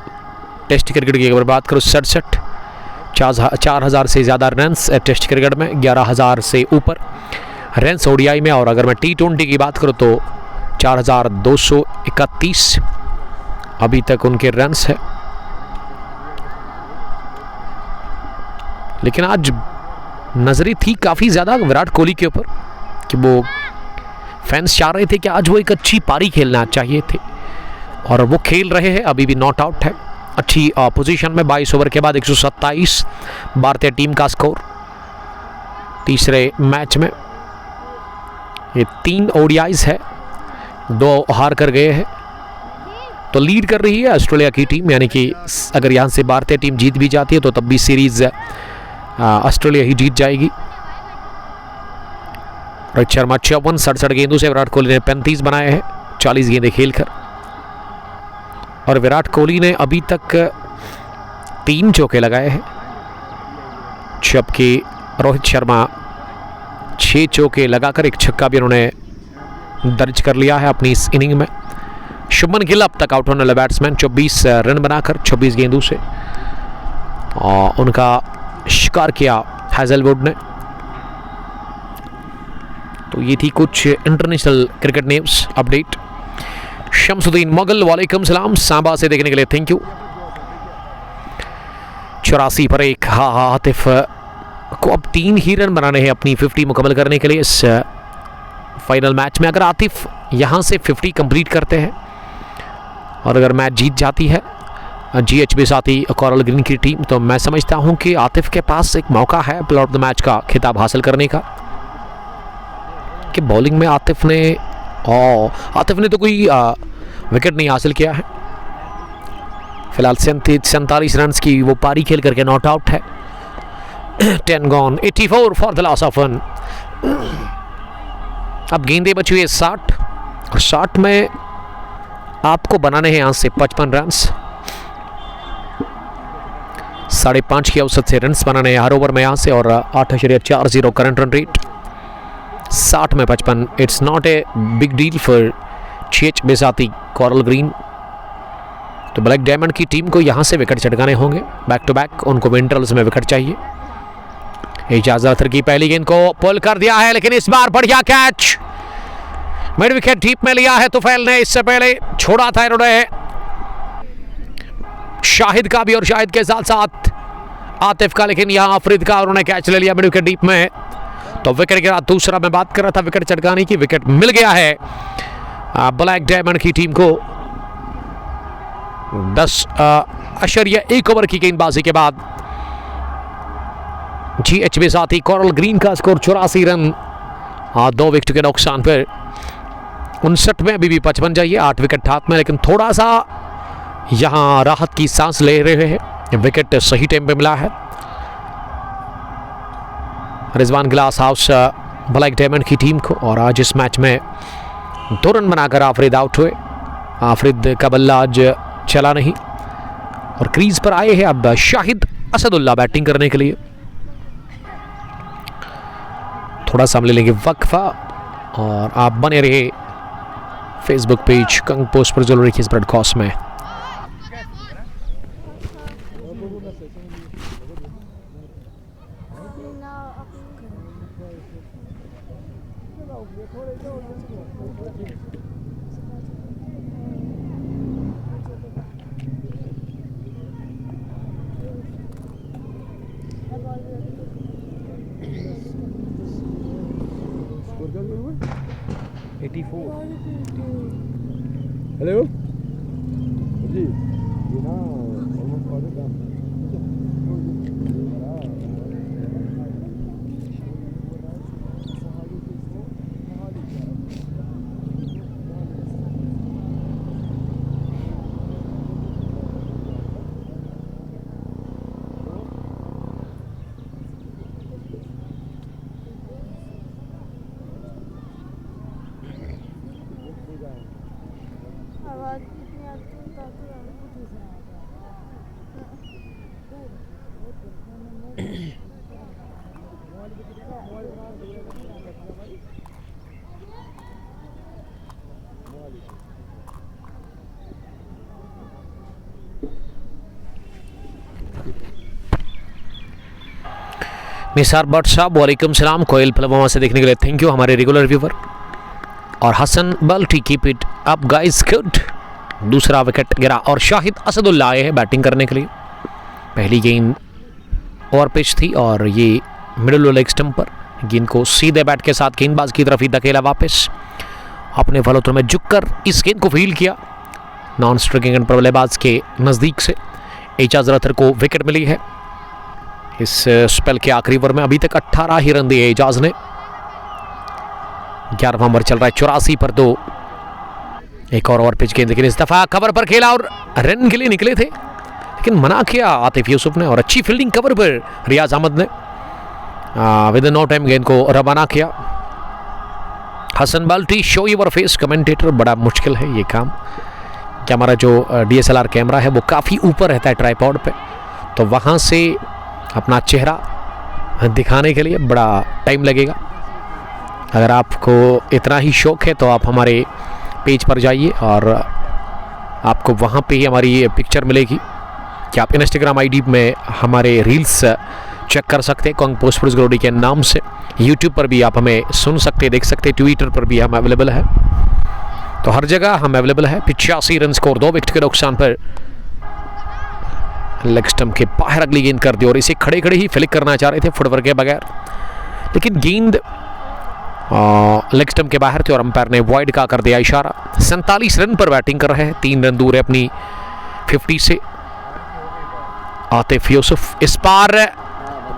टेस्ट क्रिकेट की अगर बात करो 67, 4000 से ज़्यादा रन्स टेस्ट क्रिकेट में, 11000 से ऊपर रन्स ओडीआई में, और अगर मैं T20 की बात करूँ तो 4231 अभी तक उनके रन्स है। लेकिन आज नजरें थी काफ़ी ज़्यादा विराट कोहली के ऊपर, कि वो फैंस चाह रहे थे कि आज वो एक अच्छी पारी खेलना चाहिए थे, और वो खेल रहे हैं। अभी भी नॉट आउट है, अच्छी पोजीशन में। 22 ओवर के बाद 127 भारतीय टीम का स्कोर तीसरे मैच में। ये 3 ओडीआईज है, 2 हार कर गए हैं, तो लीड कर रही है ऑस्ट्रेलिया की टीम। यानी कि अगर यहाँ से भारतीय टीम जीत भी जाती है तो तब भी सीरीज ऑस्ट्रेलिया ही जीत जाएगी। रोहित शर्मा 54, 67 गेंदों से, विराट कोहली ने 35 बनाए हैं 40 गेंदें खेलकर, और विराट कोहली ने अभी तक 3 चौके लगाए हैं, जबकि रोहित शर्मा 6 चौके लगाकर एक छक्का भी उन्होंने दर्ज कर लिया है अपनी इस इनिंग में। शुभमन गिल अब तक आउट होने वाला बैट्समैन, 24 रन बनाकर 26 गेंदों से, और उनका शिकार किया हैजलवुड ने। तो ये थी कुछ international cricket news update. Shamsuddin Mughal वालेकुम सलाम, सांबा से देखने के लिए थैंक यू। 84 पर 1। आतिफ को अब 3 ही रन बनाने हैं अपनी 50 मुकम्मल करने के लिए इस फाइनल मैच में। अगर आतिफ यहाँ से 50 कंप्लीट करते हैं और अगर मैच जीत जाती है GHB साथी कोरल ग्रीन की टीम, तो मैं समझता हूँ कि आतिफ के पास एक मौका है प्लेयर ऑफ द मैच का खिताब हासिल करने का। कि बॉलिंग में आतिफ ने तो कोई विकेट नहीं हासिल किया है फिलहाल। 47 रन की वो पारी खेल करके नॉट आउट है। 10 gone, 84 for the loss of 1। अब गेंदें बची हुई है 60 और 60 में आपको बनाने हैं यहाँ से 55 रन। 5.5 की औसत से रन्स बनाने हैं हर ओवर में यहाँ से और 8.40 करंट रन रेट। 60 में 55, it's not a big deal for GHB साथी कोरल ग्रीन। तो ब्लैक डायमंड की टीम को यहाँ से विकेट चटकाने होंगे बैक टू बैक, उनको इंटरवल्स में विकेट चाहिए। एजाज अख्तर की पहली गेंद को पुल कर दिया है, लेकिन इस बार बढ़िया कैच मिड विकेट डीप में लिया है तुफैल ने। इससे पहले छोड़ा था इन्होंने शाहिद का भी और शाहिद के साथ साथ आतिफ का, लेकिन यहाँ आफरीद का उन्होंने कैच ले लिया मिड विकेट डीप में। तो विकेट गिरा दूसरा, मैं बात कर रहा था विकेट चटकाने की, विकेट मिल गया है ब्लैक डायमंड की टीम को। 10.1 ओवर की गेंदबाजी के बाद GHB साथी कोरल ग्रीन का स्कोर 84 रन 2 विकेट के नुकसान पर। 59 में अभी भी 55 चाहिए, 8 विकेट हाथ में, लेकिन थोड़ा सा यहां राहत की सांस ले रहे हैं। विकेट सही टाइम पे मिला है। Rizwan glass house black diamond की टीम को, और आज इस मैच में 2 रन बनाकर आफरीद आउट हुए। आफरीद का बल्ला आज चला नहीं और क्रीज पर आए हैं अब शाहिद असदुल्ला बैटिंग करने के लिए। थोड़ा सा हम ले लेंगे वक्फा और आप बने रहे फेसबुक पेज कंग पोस्ट पर जरूर रखिए स्प्रेड कॉस्ट में। हेलो जी, ये ना ऑलमोस्ट ऑर्डर था। निसार भट्ट साहब वालेकुम सलाम, कोयल पलवामा से देखने के लिए थैंक यू, हमारे रेगुलर व्यूवर। और हसन बल्टी keep it up guys good. दूसरा विकेट गिरा और शाहिद असदुल्ला आए हैं बैटिंग करने के लिए। पहली गेंद ओवर पिच थी और ये मिडिल लेग स्टंप पर गेंद को सीधे बैट के साथ गेंदबाज की तरफ ही धकेला वापस। अपने फलोत्तर में झुककर इस गेंद को फील्ड किया नॉन स्ट्राइकिंग एंड पर बल्लेबाज के नज़दीक से। एजाज अख्तर को विकेट मिली है इस स्पेल के आखिरी ओवर में। अभी तक 18 ही रन दिए एजाज ने। 11वां ओवर चल रहा है, 84 पर 2। एक और ओवर पिच गेंद, लेकिन इस दफा कवर पर खेला और रन के लिए निकले थे, लेकिन मना किया आतिफ यूसुफ ने और अच्छी फील्डिंग कवर पर रियाज अहमद ने विद नो टाइम गेंद को रवाना किया। हसन बाल्टी शो यूर फेस कमेंटेटर, बड़ा मुश्किल है ये काम कि हमारा जो DSLR कैमरा है वो काफ़ी ऊपर रहता है ट्राइपॉड पे, तो वहाँ से अपना चेहरा दिखाने के लिए बड़ा टाइम लगेगा। अगर आपको इतना ही शौक है तो आप हमारे पेज पर जाइए और आपको वहाँ पे ही हमारी पिक्चर मिलेगी कि आप इंस्टाग्राम ID में हमारे रील्स चेक कर सकते हैं कॉन्ग पोस्टफुल्स ग्लोरी के नाम से। यूट्यूब पर भी आप हमें सुन सकते, देख सकते, ट्विटर पर भी हम अवेलेबल है, तो हर जगह हम अवेलेबल है। 85 रन स्कोर, 2 विकेट के नुकसान पर लेग स्टंप के बाहर अगली गेंद कर दी और इसे खड़े खड़े ही फ्लिक करना चाह रहे थे फुटवर्क के बगैर, लेकिन गेंद लेग स्टंप के बाहर थे और अंपायर ने वॉइड का कर दिया इशारा। 47 रन पर बैटिंग कर रहे हैं, 3 रन दूर है अपनी 50 से। आतिफ यूसुफ इस पार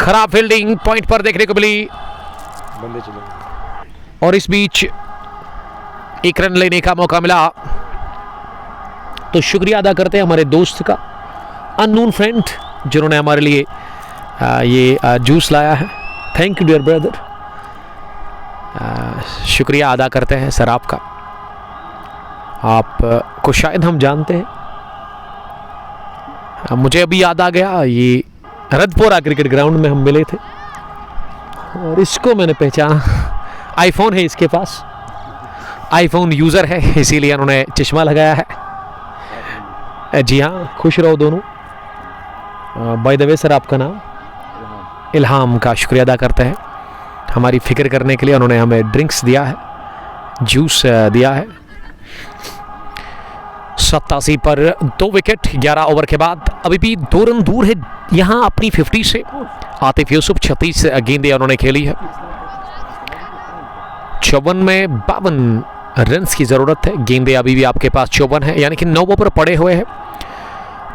खराब फील्डिंग पॉइंट पर देखने को मिली बंदे चले और इस बीच 1 रन लेने का मौका मिला। तो शुक्रिया अदा करते हैं हमारे दोस्त का, अननोन फ्रेंड, जिन्होंने हमारे लिए ये जूस लाया है। थैंक यू डियर ब्रदर, शुक्रिया अदा करते हैं सर आपका। आपको शायद हम जानते हैं, मुझे अभी याद आ गया, ये रदपोरा क्रिकेट ग्राउंड में हम मिले थे और इसको मैंने पहचाना। आईफोन है इसके पास, आईफोन यूज़र है, इसीलिए उन्होंने चश्मा लगाया है। जी हाँ, खुश रहो दोनों। बाय द वे सर आपका नाम? इल्हाम का शुक्रिया अदा करते हैं हमारी फिक्र करने के लिए। उन्होंने हमें ड्रिंक्स दिया है, जूस दिया है। 87 पर 2 विकेट 11 ओवर के बाद, अभी भी 2 रन दूर है यहाँ अपनी 50 से। आतिफ यूसुफ 36 गेंदें उन्होंने खेली है, 54 में 52 रन की ज़रूरत है। गेंदें अभी भी आपके पास 54 है, यानी कि 9 ओवर पड़े हुए हैं।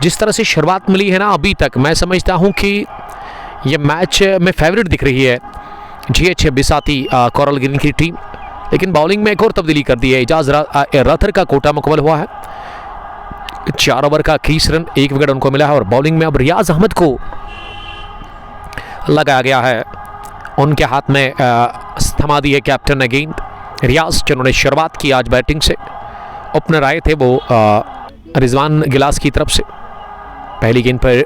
जिस तरह से शुरुआत मिली है ना अभी तक, मैं समझता हूँ कि ये मैच में फेवरेट दिख रही है GH बिसाती कोरल ग्रीन की टीम, लेकिन बॉलिंग में एक और तब्दीली कर दी है। इजाज राथर का कोटा मुकम्मल हुआ है, 4 ओवर का 30 रन, 1 विकेट उनको मिला है और बॉलिंग में अब रियाज अहमद को लगाया गया है। उनके हाथ में थमा दी है कैप्टन ने गेंद। रियाज जिन्होंने शुरुआत की आज बैटिंग से, ओपनर आए थे वो रिजवान गिलास की तरफ से। पहली गेंद पर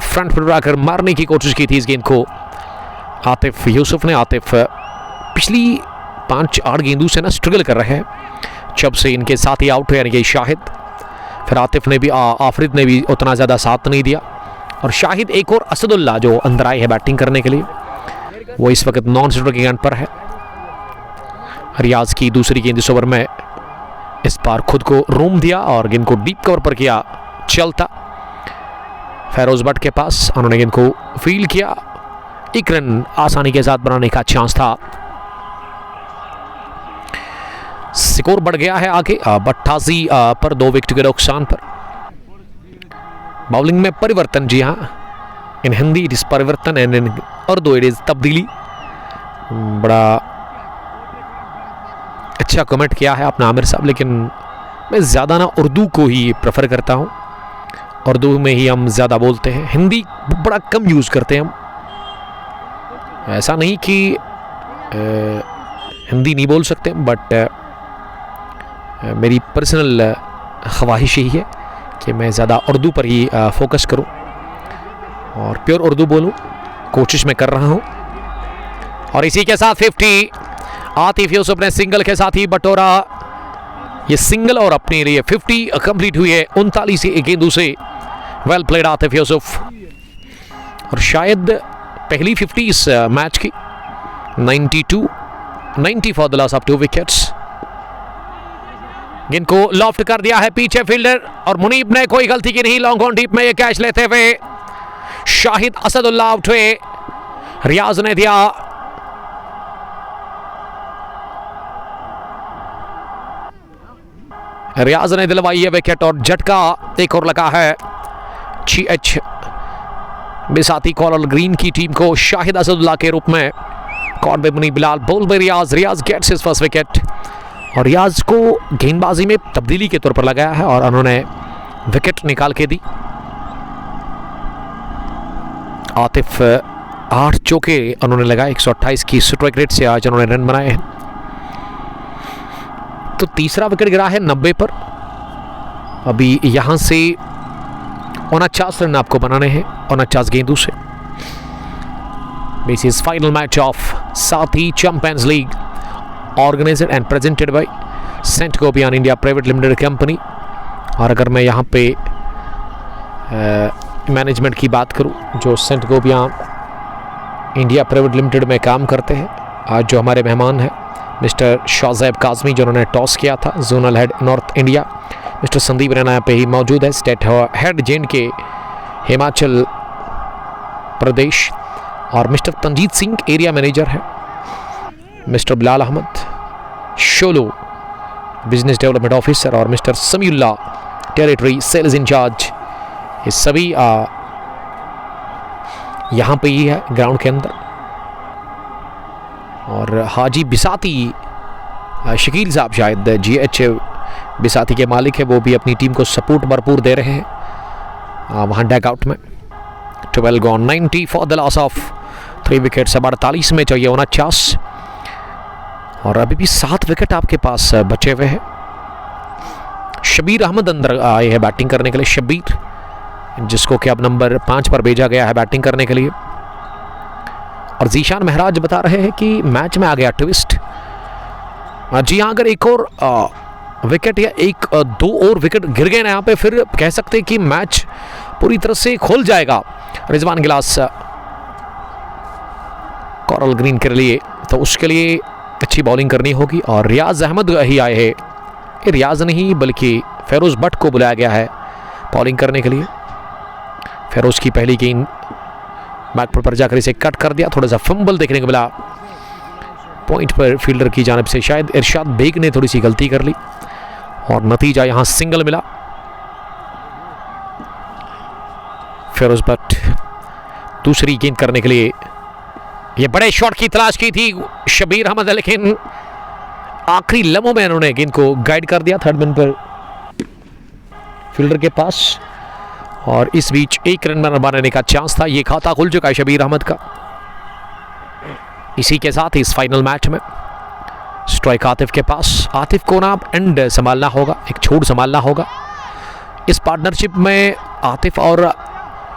फ्रंट पर आकर मारने की कोशिश की थी इस गेंद को आतिफ यूसुफ ने। आतिफ पिछली 5-8 गेंदों से ना स्ट्रगल कर रहे हैं, जब से इनके साथ ही आउट हुए यानी कि शाहिद, फिर आतिफ ने भी आफरीद ने भी उतना ज़्यादा साथ नहीं दिया और शाहिद एक और असदुल्ला जो अंदर आए हैं बैटिंग करने के लिए, वो इस वक्त नॉन स्ट्राइक गेंद पर है। रियाज की दूसरी गेंद इस ओवर में इस बार खुद को रूम दिया और गेंद को डीप कवर पर किया चलता फेरोज भट्ट के पास, उन्होंने गेंद को फील्ड किया। 1 रन आसानी के साथ बनाने का चांस था। स्कोर बढ़ गया है आगे 88 पर 2 विकेट के नुकसान पर। बॉलिंग में परिवर्तन, जी हाँ, इन हिंदी इट इज परिवर्तन and in Urdu it is तब्दीली। बड़ा अच्छा कमेंट किया है आपने आमिर साहब, लेकिन मैं ज़्यादा ना उर्दू को ही प्रेफर करता हूँ, उर्दू में ही हम ज़्यादा बोलते हैं, हिंदी बड़ा कम यूज़ करते हैं हम। ऐसा नहीं कि हिंदी नहीं बोल सकते, बट मेरी पर्सनल ख्वाहिश यही है कि मैं ज़्यादा उर्दू पर ही फोकस करूं और प्योर उर्दू बोलूं, कोशिश मैं कर रहा हूं। और इसी के साथ 50 आतिफ यूसुफ ने सिंगल के साथ ही बटोरा ये सिंगल और अपने लिए 50 कंप्लीट हुई है 39 गेंदों से। वेल प्लेड आतिफ यूसुफ, और शायद पहली 50 इस मैच की। 90 for the loss of 2 wickets. गेंद को लॉफ्ट कर दिया है पीछे फील्डर और मुनीब ने कोई गलती की नहीं, लॉन्ग ऑन डीप में ये कैच लेते हुए शाहिद असदुल्ला आउट हुए। रियाज ने दिया दिलवाई है विकेट और झटका एक और लगा है GH बिसाती कोरल ग्रीन की टीम को शाहिद असदुल्ला के रूप में। कॉर्ड में मुनीब बिलाल, बोल में रियाज गेट्स हिज फर्स्ट विकेट और रियाज को गेंदबाजी में तब्दीली के तौर पर लगाया है और उन्होंने विकेट निकाल के दी। आतिफ 8 चौके उन्होंने लगाए, 128 की स्ट्राइक रेट से आज उन्होंने रन बनाए हैं। तो तीसरा विकेट गिरा है 90 पर। अभी यहां से 49 रन आपको बनाने हैं 49 गेंदों से। This is final match of Saathi champions league organised and presented by Saint Gobain India private limited company. और अगर मैं यहाँ पे मैनेजमेंट की बात करूं, जो सेंट गोबिया इंडिया प्राइवेट लिमिटेड में काम करते हैं, आज जो हमारे मेहमान हैं मिस्टर शाहजैब काजमी जिन्होंने टॉस किया था, zonal head north India, mister Sandeep Raina यहाँ पे ही मौजूद है, state head J&K Himachal Pradesh, और mister Tanjeet Singh area manager है, mister Bilal Ahmad Sholo business development officer, और mister Samiulla territory sales incharge. ये सभी यहाँ पे ही है ग्राउंड के अंदर। और हाजी बिसाती शकील साहब शायद GH बिसाती के मालिक है, वो भी अपनी टीम को सपोर्ट भरपूर दे रहे हैं वहाँ डैग आउट में। 12 gone 90 for the loss of 3 wickets. 48 में चाहिए 49 और अभी भी 7 विकेट आपके पास बचे हुए हैं। शबीर अहमद अंदर आए हैं बैटिंग करने के लिए। शबीर जिसको कि अब नंबर 5 पर भेजा गया है बैटिंग करने के लिए। और जीशान महराज बता रहे हैं कि मैच में आ गया ट्विस्ट। जी हाँ, अगर एक और विकेट या 1-2 और विकेट गिर गए ना यहाँ पे, फिर कह सकते हैं कि मैच पूरी तरह से खुल जाएगा रिजवान गिलास कोरल ग्रीन के लिए। तो उसके लिए अच्छी बॉलिंग करनी होगी। और रियाज अहमद ही आए हैं, रियाज नहीं बल्कि फेरोज भट्ट को बुलाया गया है बॉलिंग करने के लिए। फेरोज की पहली गेंद बैकफुट पर जाकर इसे कट कर दिया। थोड़ा सा फंबल देखने को मिला पॉइंट पर फील्डर की जानिब से, शायद इरशाद बेग ने थोड़ी सी गलती कर ली और नतीजा यहां सिंगल मिला। फेरोज भट्ट दूसरी गेंद करने के लिए, ये बड़े शॉट की तलाश की थी शबीर अहमद, लेकिन आखिरी लम्हों में उन्होंने गेंद को गाइड कर दिया थर्ड मैन पर फील्डर के पास। और इस बीच 1 रन बनाने का चांस था। ये खाता खुल चुका है शबीर अहमद का। इसी के साथ इस फाइनल मैच में स्ट्राइक आतिफ के पास। आतिफ को ना एंड संभालना होगा, एक छोड़ संभालना होगा। इस पार्टनरशिप में आतिफ और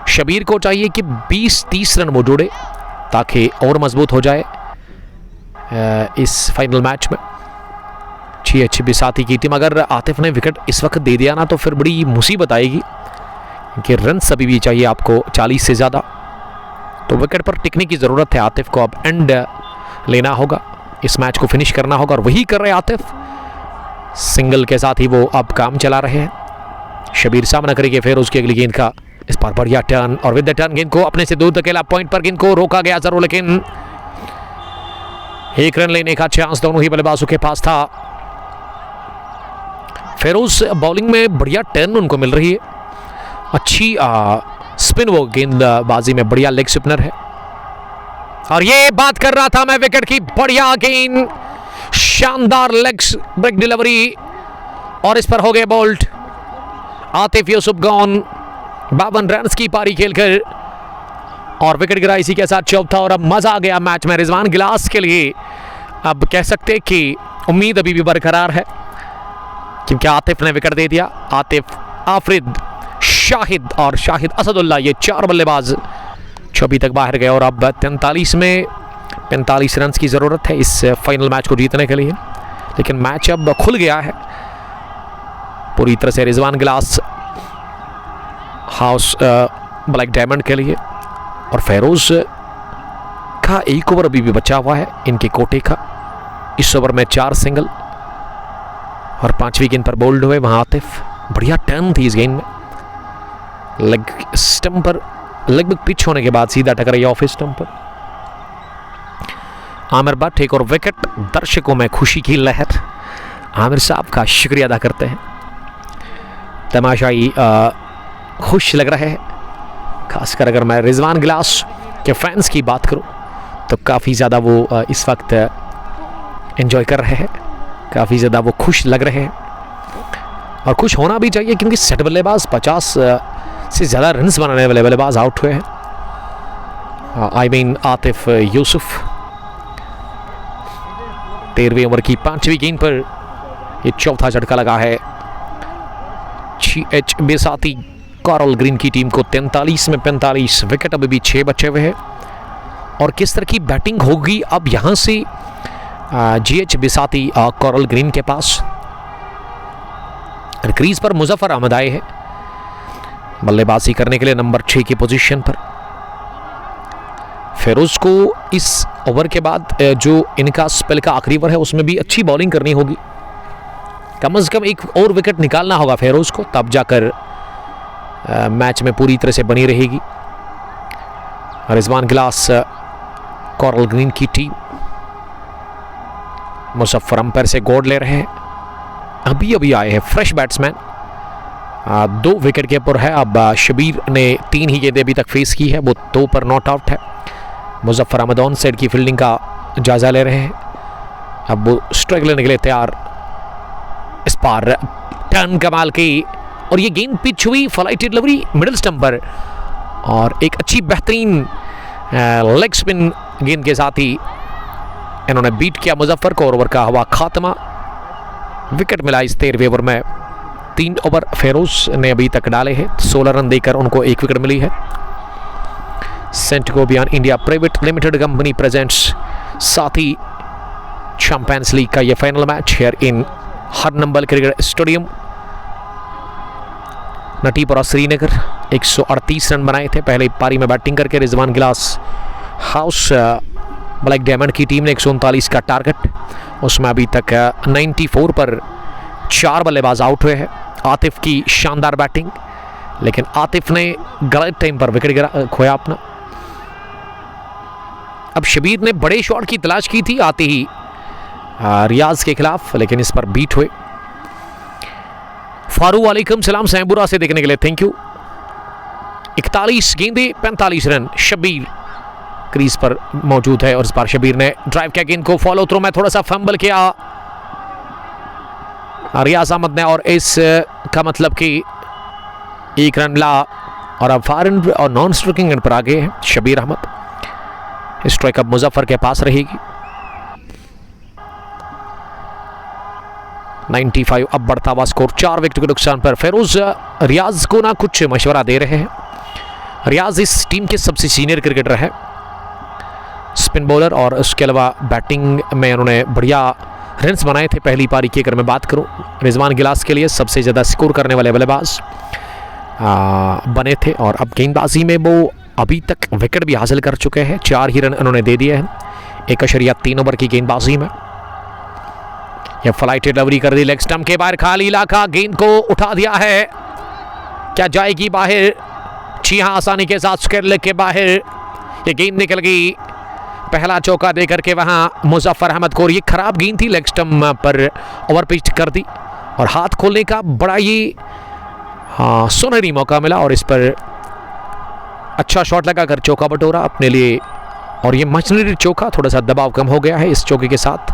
शबीर को चाहिए कि 20-30 रन वो जोड़े ताकि और मजबूत हो जाए इस फाइनल मैच में। GH बिसाती की टीम, अगर आतिफ ने विकेट इस वक्त दे दिया ना तो फिर बड़ी मुसीबत आएगी, कि रन अभी भी चाहिए आपको 40 से ज़्यादा। तो विकेट पर टिकने की ज़रूरत है। आतिफ को अब एंड लेना होगा, इस मैच को फिनिश करना होगा और वही कर रहे हैं आतिफ। सिंगल के साथ ही वो अब काम चला रहे हैं। शबीर सामना करेंगे फिर उसकी अगली गेंद का, इस पर बढ़िया टर्न और विद द टर्न गेंद को अपने से दूर धकेला। पॉइंट पर गेंद को रोका गया जरूर, लेकिन 1 रन लेने का चांस दोनों ही बल्लेबाजों के पास था। फेरोज बॉलिंग में बढ़िया टर्न उनको मिल रही है, अच्छी स्पिन वो गेंदबाजी में, बढ़िया लेग स्पिनर है। और ये बात कर रहा था मैं, विकेट की बढ़िया गेंद, शानदार लेग ब्रेक डिलीवरी और इस पर हो गए bolt. Atif Yusuf gone 52 run की पारी खेलकर और विकेट गिरा इसी के साथ चौथा। और अब मजा आ गया मैच में रिजवान गिलास के लिए। अब कह सकते कि उम्मीद अभी भी बरकरार है क्योंकि आतिफ ने विकेट दे दिया। आतिफ, आफरिद, शाहिद और शाहिद असदुल्ला, ये 4 बल्लेबाज जो अभी तक बाहर गए। और अब 43 में 45 रन की ज़रूरत है इस फाइनल मैच को जीतने के लिए, लेकिन मैच अब खुल गया है पूरी तरह से Rizwan glass house black diamond के लिए। और फेरोज का 1 ओवर अभी भी बचा हुआ है इनके कोटे का। इस ओवर में 4 सिंगल और 5वीं गेंद पर बोल्ड हुए वहां आतिफ। बढ़िया टर्न थी इस गेंद में, लेग स्टंप पर लगभग पिच होने के बाद सीधा टकराई ऑफ स्टंप पर। आमिर भट्ट एक और विकेट। दर्शकों में खुशी की लहर। आमिर साहब का शुक्रिया अदा करते हैं, तमाशाई खुश लग रहे हैं। खासकर अगर मैं रिजवान गिलास के फैंस की बात करूं तो काफ़ी ज़्यादा वो इस वक्त एंजॉय कर रहे हैं, काफ़ी ज़्यादा वो खुश लग रहे हैं और खुश होना भी चाहिए क्योंकि सेट बल्लेबाज 50 से ज़्यादा रन्स बनाने वाले बल्लेबाज आउट हुए हैं। आई मीन आतिफ यूसुफ 13वें ओवर की 5वीं गेंद पर ये चौथा झटका लगा है। GH बिसाती कोरल ग्रीन की टीम को 43 में 45। विकेट अभी भी 6 बचे हुए हैं। और किस तरह की बैटिंग होगी अब यहाँ से GH बिसाती कोरल ग्रीन के पास। क्रीज पर मुजफ्फर अहमद आए हैं। बल्लेबाजी करने के लिए नंबर 6 की पोजीशन पर। फेरोज को इस ओवर के बाद जो इनका स्पेल का आखिरी ओवर है उसमें भी अच्छी बॉलिंग करनी होगी, कम से कम एक और विकेट निकालना होगा फेरोज को, तब जाकर मैच में पूरी तरह से बनी रहेगी। रिजवान गिलास कोरल ग्रीन की टीम, मुजफ्फर अंपायर से गोड ले रहे हैं। अभी अभी आए हैं फ्रेश बैट्समैन, 2 विकेट के ऊपर है। अब शबीर ने 3 ही गेंदें अभी तक फेस की है, वो 2 पर नॉट आउट है। मुजफ्फर अहमद ऑन साइड की फील्डिंग का जायजा ले रहे हैं, अब वो स्ट्राइक लेने के लिए तैयार। इस पार टर्न कमाल की, और ये गेंद पिच हुई, फ्लाइट डिलीवरी मिडिल स्टंप पर, और एक अच्छी बेहतरीन लेग स्पिन गेंद के साथ ही इन्होंने बीट किया मुजफ्फर को। ओवर का हुआ खात्मा, विकेट मिला इस 13वें ओवर में। 3 ओवर फेरोज ने अभी तक डाले हैं, 16 रन देकर उनको 1 विकेट मिली है। Saint Gobain India private limited company presents, साथ ही चैंपियंस लीग का ये final match here in Harnambal cricket stadium, Natipora Srinagar. 138 run बनाए थे पहले पारी में बैटिंग करके Rizwan glass. House black diamond की टीम ने 139 का टारगेट, उसमें अभी तक 94 पर 4 बल्लेबाज आउट हुए हैं। आतिफ की शानदार बैटिंग, लेकिन आतिफ ने गलत टाइम पर विकेट खोया अपना। अब शबीर ने बड़े शॉट की तलाश की थी आते ही रियाज के खिलाफ, लेकिन इस पर बीट हुए। फारू वालेकुम सलाम सैबुरा से देखने के लिए थैंक यू। 41 गेंदे 45 रन, शबीर क्रीज पर मौजूद है, और इस बार शबीर ने ड्राइव किया गेंद को, फॉलो थ्रो में थोड़ा सा फंबल किया रियाज अहमद ने, और इस का मतलब कि 1 रन ला, और अब फॉरन और नॉन स्ट्रोकिंग एंड पर आगे है शबीर अहमद। स्ट्राइक अब मुजफ्फर के पास रहेगी। 95 अब बढ़ता हुआ स्कोर, 4 विकेट के नुकसान पर। फेरोज रियाज को ना कुछ मशवरा दे रहे हैं। रियाज इस टीम के सबसे सीनियर क्रिकेटर है, स्पिन बॉलर, और उसके अलावा बैटिंग में उन्होंने बढ़िया रन्स बनाए थे पहली पारी की। अगर मैं बात करूं, रिजवान गिलास के लिए सबसे ज़्यादा स्कोर करने वाले बल्लेबाज बने थे, और अब गेंदबाजी में वो अभी तक विकेट भी हासिल कर चुके हैं। 4 ही रन उन्होंने दे दिए हैं 1.3 ओवर की गेंदबाजी में। यह फ्लाइट डिलीवरी कर दी लेग स्टंप के बाहर, खाली इलाका, गेंद को उठा दिया है, क्या जाएगी बाहर? जी हाँ, आसानी के साथ स्क्वायर लेग के बाहर ये गेंद निकल गई। पहला चौका देकर के वहाँ मुजफ्फर अहमद को, ये खराब गेंद थी, लेग स्टंप पर ओवर पिच कर दी, और हाथ खोलने का बड़ा ये सुनहरी मौका मिला, और इस पर अच्छा शॉट लगाकर चौका बटोरा अपने लिए। और ये मशीनरी चौका, थोड़ा सा दबाव कम हो गया है इस चौके के साथ।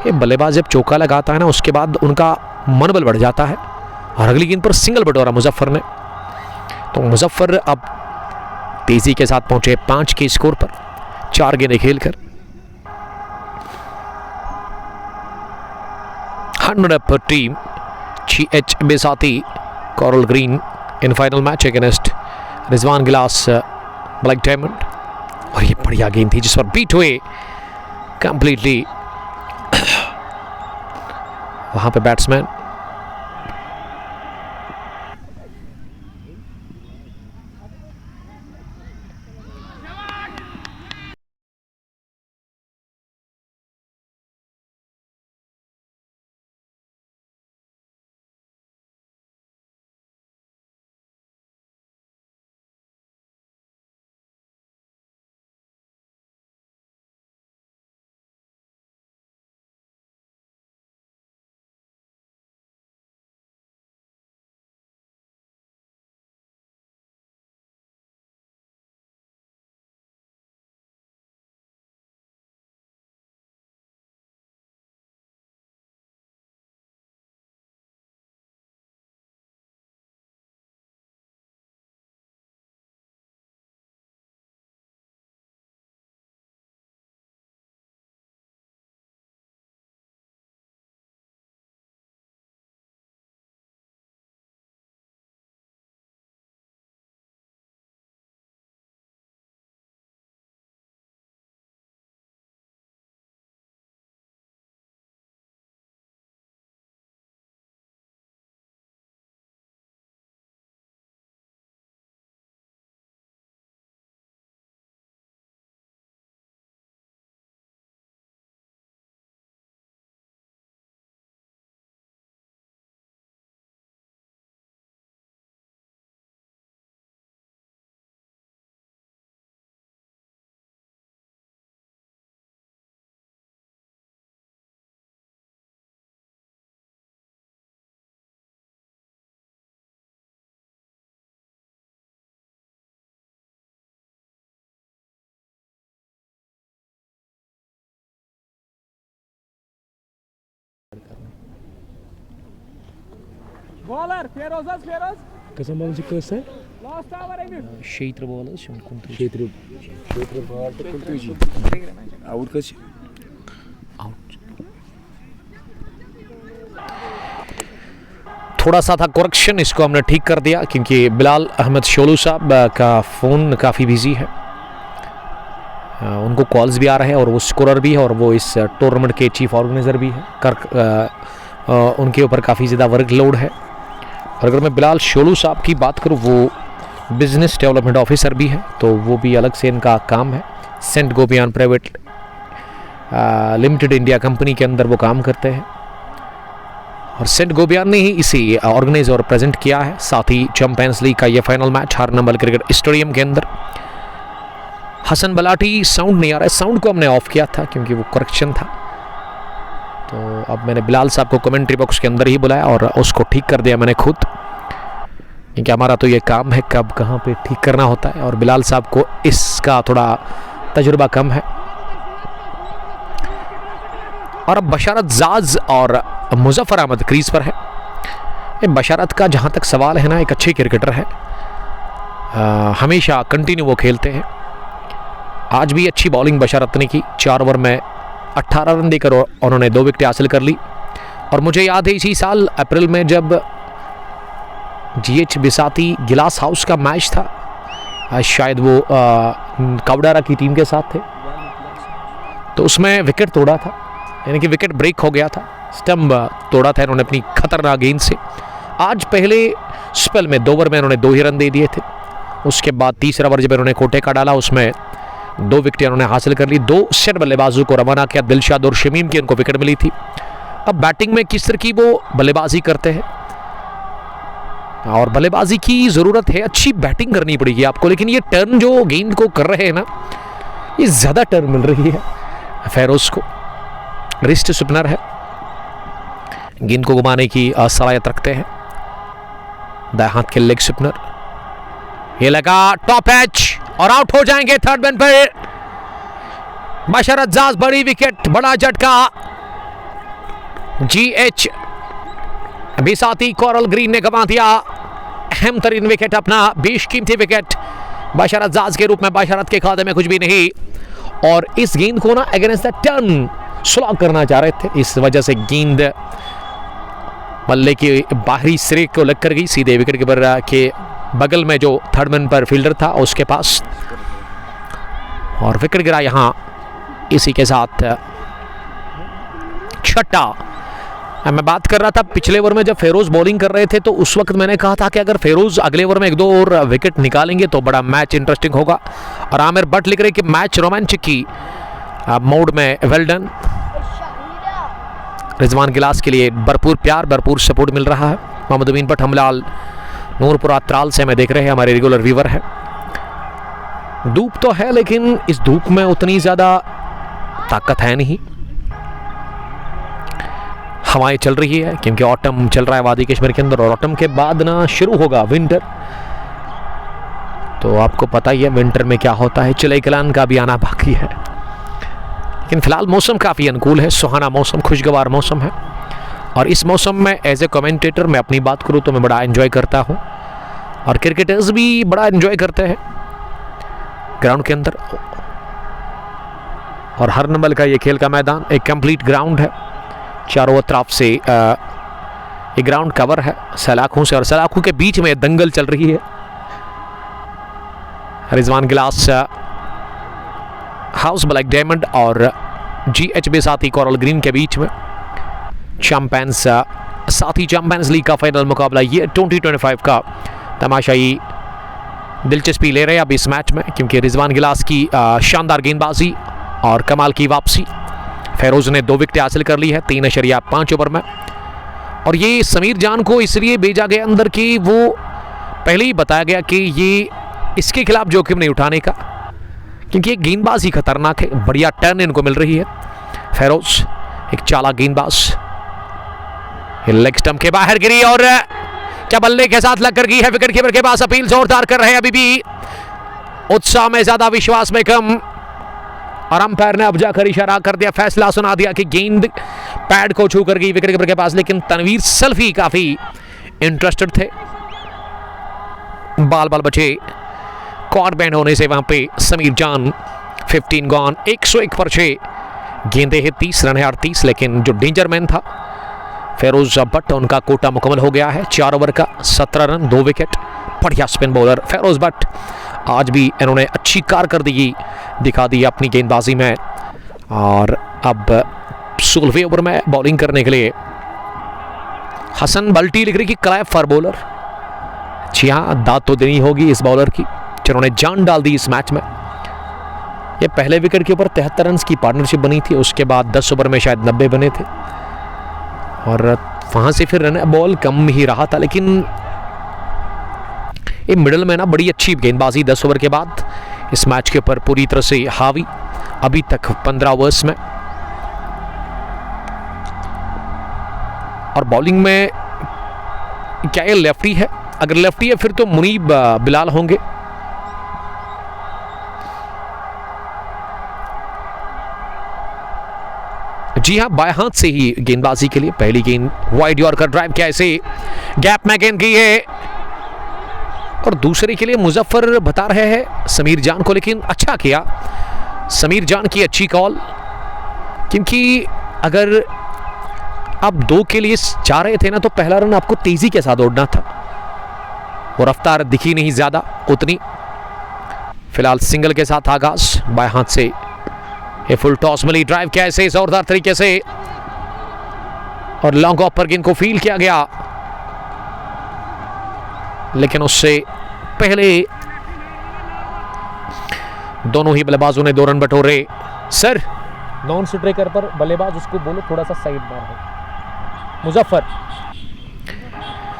ये बल्लेबाज जब चौका लगाता है ना, उसके बाद उनका मनोबल बढ़ जाता है, और अगली गेंद पर सिंगल बटोरा मुजफ्फर ने। तो मुजफ्फर अब तेजी के साथ पहुंचे 5 के स्कोर पर, 4 गेंदें खेलकर। 100 पर team GH Bisati coral green in final match against Rizwan glass black diamond. और ये बढ़िया गेंद थी जिस पर बीट हुए कंप्लीटली वहां पे batsman. Bowler, Feroz. Kaçan balon çıkarsa? Last over Emir. Şeytri bowler şimdi kuntu. क्षेत्र बाहर तक कुलती जी आउट का थोड़ा सा था करेक्शन, इसको हमने ठीक कर दिया क्योंकि बिलाल अहमद शोलू साहब का फ़ोन काफ़ी बिजी है। उनको कॉल्स भी आ रहे हैं और वो स्कोरर भी है और वो इस टूर्नामेंट के चीफ ऑर्गेनाइज़र भी है। उनके ऊपर काफ़ी ज़्यादा वर्कलोड है। और अगर मैं बिलाल शोलू साहब की बात करूँ, वो बिजनेस डेवलपमेंट ऑफिसर भी है, तो वो भी अलग से इनका काम है। Saint Gobain private limited India company के अंदर वो काम करते हैं और सेंट गोपियान ने ही इसे ऑर्गेनाइज और प्रेजेंट किया है। साथ ही चैंपियंस लीग का ये फाइनल मैच हर नंबर क्रिकेट स्टेडियम के अंदर। हसन बलाटी साउंड नहीं आ रहा है, साउंड को हमने ऑफ किया था क्योंकि वो करेक्शन था। तो अब मैंने बिलाल साहब को कमेंट्री बॉक्स के अंदर ही बुलाया और उसको ठीक कर दिया मैंने खुद, क्योंकि हमारा तो ये काम है कब कहाँ पे ठीक करना होता है और बिलाल साहब को इसका थोड़ा तजुर्बा कम है। और अब बशारत जाज और मुजफ्फर अहमद क्रीज पर है। ये बशारत का जहाँ तक सवाल है ना, एक अच्छे क्रिकेटर है, हमेशा कंटिन्यू वो खेलते हैं। आज भी अच्छी बॉलिंग बशारत ने की, 4 ओवर में 18 रन देकर उन्होंने 2 विकेट हासिल कर ली। और मुझे याद है इसी साल अप्रैल में जब GH बिसाती गिलास हाउस का मैच था, शायद वो कावडारा की टीम के साथ थे, तो उसमें विकेट तोड़ा था, यानी कि विकेट ब्रेक हो गया था, स्टंप तोड़ा था इन्होंने अपनी खतरनाक गेंद से। आज पहले स्पेल में 2 ओवर में इन्होंने 2 ही रन दे दिए थे। उसके बाद तीसरा ओवर जब इन्होंने कोटे का डाला, उसमें 2 विकेट इन्होंने हासिल कर ली। 2 सेट बल्लेबाजों को रवाना किया, दिलशाद और शमीम की उनको विकेट मिली थी। अब बैटिंग में किस तरह की वो बल्लेबाजी करते हैं और बल्लेबाजी की ज़रूरत है, अच्छी बैटिंग करनी पड़ेगी आपको। लेकिन ये टर्न जो गेंद को कर रहे हैं ना, ये ज़्यादा टर्न मिल रही है फेरोज को। रिस्ट स्पिनर है, गेंद को घुमाने की सलाहियत रखते हैं, दाएं हाथ के लेग स्पिनर। ये लगा टॉप एच और आउट हो जाएंगे थर्ड मैन पर। बशरत जाज बड़ी विकेट, बड़ा झटका। GH बिसाती कोरल ग्रीन ने गंवा दिया अहम तरीन विकेट, अपना बेशकीमती विकेट बशरत जाज के रूप में। बशरत के खाते में कुछ भी नहीं और इस गेंद को ना अगेंस्ट द टर्न स्लॉग करना चाह रहे थे, इस वजह से गेंद बल्ले के बाहरी सिरे को लग कर गई, सीधे विकेट कीपर के बगल में जो थर्ड मैन पर फील्डर था उसके पास, और विकेट गिरा यहां। इसी के साथ छठा। मैं बात कर रहा था पिछले ओवर में जब फेरोज बॉलिंग कर रहे थे, तो उस वक्त मैंने कहा था कि अगर फेरोज अगले ओवर में 1-2 और विकेट निकालेंगे तो बड़ा मैच इंटरेस्टिंग होगा। और आमिर भट्ट लिख रहे कि मैच रोमांचक की मोड में, वेल डन। रिजवान गिलास के लिए भरपूर प्यार, भरपूर सपोर्ट मिल रहा है। मोहम्मद अमीन भट्ट हमलाल नूरपुरा त्राल से हमें देख रहे हैं, हमारे रेगुलर व्यूवर है। धूप तो है लेकिन इस धूप में उतनी ज़्यादा ताकत है नहीं। हवाएं चल रही है क्योंकि ऑटम चल रहा है वादी कश्मीर के अंदर, और ऑटम के बाद ना शुरू होगा विंटर। तो आपको पता ही है विंटर में क्या होता है, चिले कलान का भी आना बाकी है। लेकिन फिलहाल मौसम काफ़ी अनुकूल है, सुहाना मौसम, खुशगवार मौसम है। और इस मौसम में एज ए कमेंटेटर मैं अपनी बात करूं तो मैं बड़ा एंजॉय करता हूं, और क्रिकेटर्स भी बड़ा एंजॉय करते हैं ग्राउंड के अंदर। और हर नंबर का ये खेल का मैदान एक कंप्लीट ग्राउंड है, चारों तरफ से ये ग्राउंड कवर है सलाखों से, और सलाखों के बीच में दंगल चल रही है। Rizwan glass house black diamond और GH बिसाती कोरल ग्रीन के बीच में चैंपियंस, साथी चैंपियंस लीग का फाइनल मुकाबला ये 2025 का तमाशाई दिलचस्पी ले रहे हैं अब इस मैच में, क्योंकि रिजवान गिलास की शानदार गेंदबाजी और कमाल की वापसी। फेरोज ने 2 विकेट हासिल कर ली है 3.5 ओवर में। और ये समीर जान को इसलिए भेजा गया अंदर कि वो पहले ही बताया गया कि ये इसके खिलाफ जोखिम नहीं उठाने का, क्योंकि ये गेंदबाजी खतरनाक है, बढ़िया टर्न इनको मिल रही है। फेरोज एक चालाक गेंदबाज, लेग स्टंप के बाहर गिरी और क्या बल्ले के साथ लग कर गई है विकेट कीपर के पास। अपील जोरदार कर रहे हैं, अभी भी उत्साह में ज्यादा विश्वास में कम। और अंपायर ने अब जाकर इशारा कर दिया, फैसला सुना दिया कि गेंद पैड को छू कर गई विकेट कीपर के पास, लेकिन तनवीर सल्फी काफी इंटरेस्टेड थे। बाल बचे, कॉर्ड बैंड होने से वहां पे समीर जान 15 गॉन, 101 पर 6 गेंदे हैं, 30 रन है 38, लेकिन जो डेंजर मैन था फेरोज भट्ट, उनका कोटा मुकम्मल हो गया है। 4 ओवर का 17 रन 2 विकेट। बढ़िया स्पिन बॉलर फेरोज भट्ट, आज भी इन्होंने अच्छी कारकर्दगी दिखा दी अपनी गेंदबाजी में। और अब 16वें ओवर में बॉलिंग करने के लिए हसन बल्टी लिख रही कि क्लाइव फॉर बॉलर। जी हाँ, दाद तो देनी होगी इस बॉलर की जिन्होंने जान डाल दी इस मैच में। ये पहले विकेट के ऊपर 73 रन की पार्टनरशिप बनी थी, उसके बाद 10 ओवर में शायद 90 बने थे और वहां से फिर रन बॉल कम ही रहा था। लेकिन ये मिडल में ना बड़ी अच्छी गेंदबाजी 10 ओवर के बाद इस मैच के ऊपर पूरी तरह से हावी, अभी तक 15 ओवर्स में। और बॉलिंग में क्या ये लेफ्टी है? अगर लेफ्टी है फिर तो मुनीब बिलाल होंगे। जी हाँ, बाएं हाथ से ही गेंदबाजी के लिए पहली गेंद वाइड यॉर्कर ड्राइव किया, ऐसे गैप में गेंद की है। और दूसरे के लिए मुजफ्फर बता रहे हैं समीर जान को, लेकिन अच्छा किया समीर जान की, अच्छी कॉल। क्योंकि अगर आप 2 के लिए जा रहे थे ना तो पहला रन आपको तेजी के साथ उड़ना था, वो रफ्तार दिखी नहीं ज्यादा उतनी। फिलहाल सिंगल के साथ आगाज, बाएं हाथ से ये फुल टॉस मिली, ड्राइव किया ऐसे जोरदार तरीके से और लॉन्ग ऑफ पर गेंद को फील किया गया, लेकिन उससे पहले दोनों ही बल्लेबाजों ने 2 रन बटोरे। सर, नॉन स्ट्राइकर पर बल्लेबाज उसको बोलो थोड़ा सा साइड मार हो। मुजफ्फर,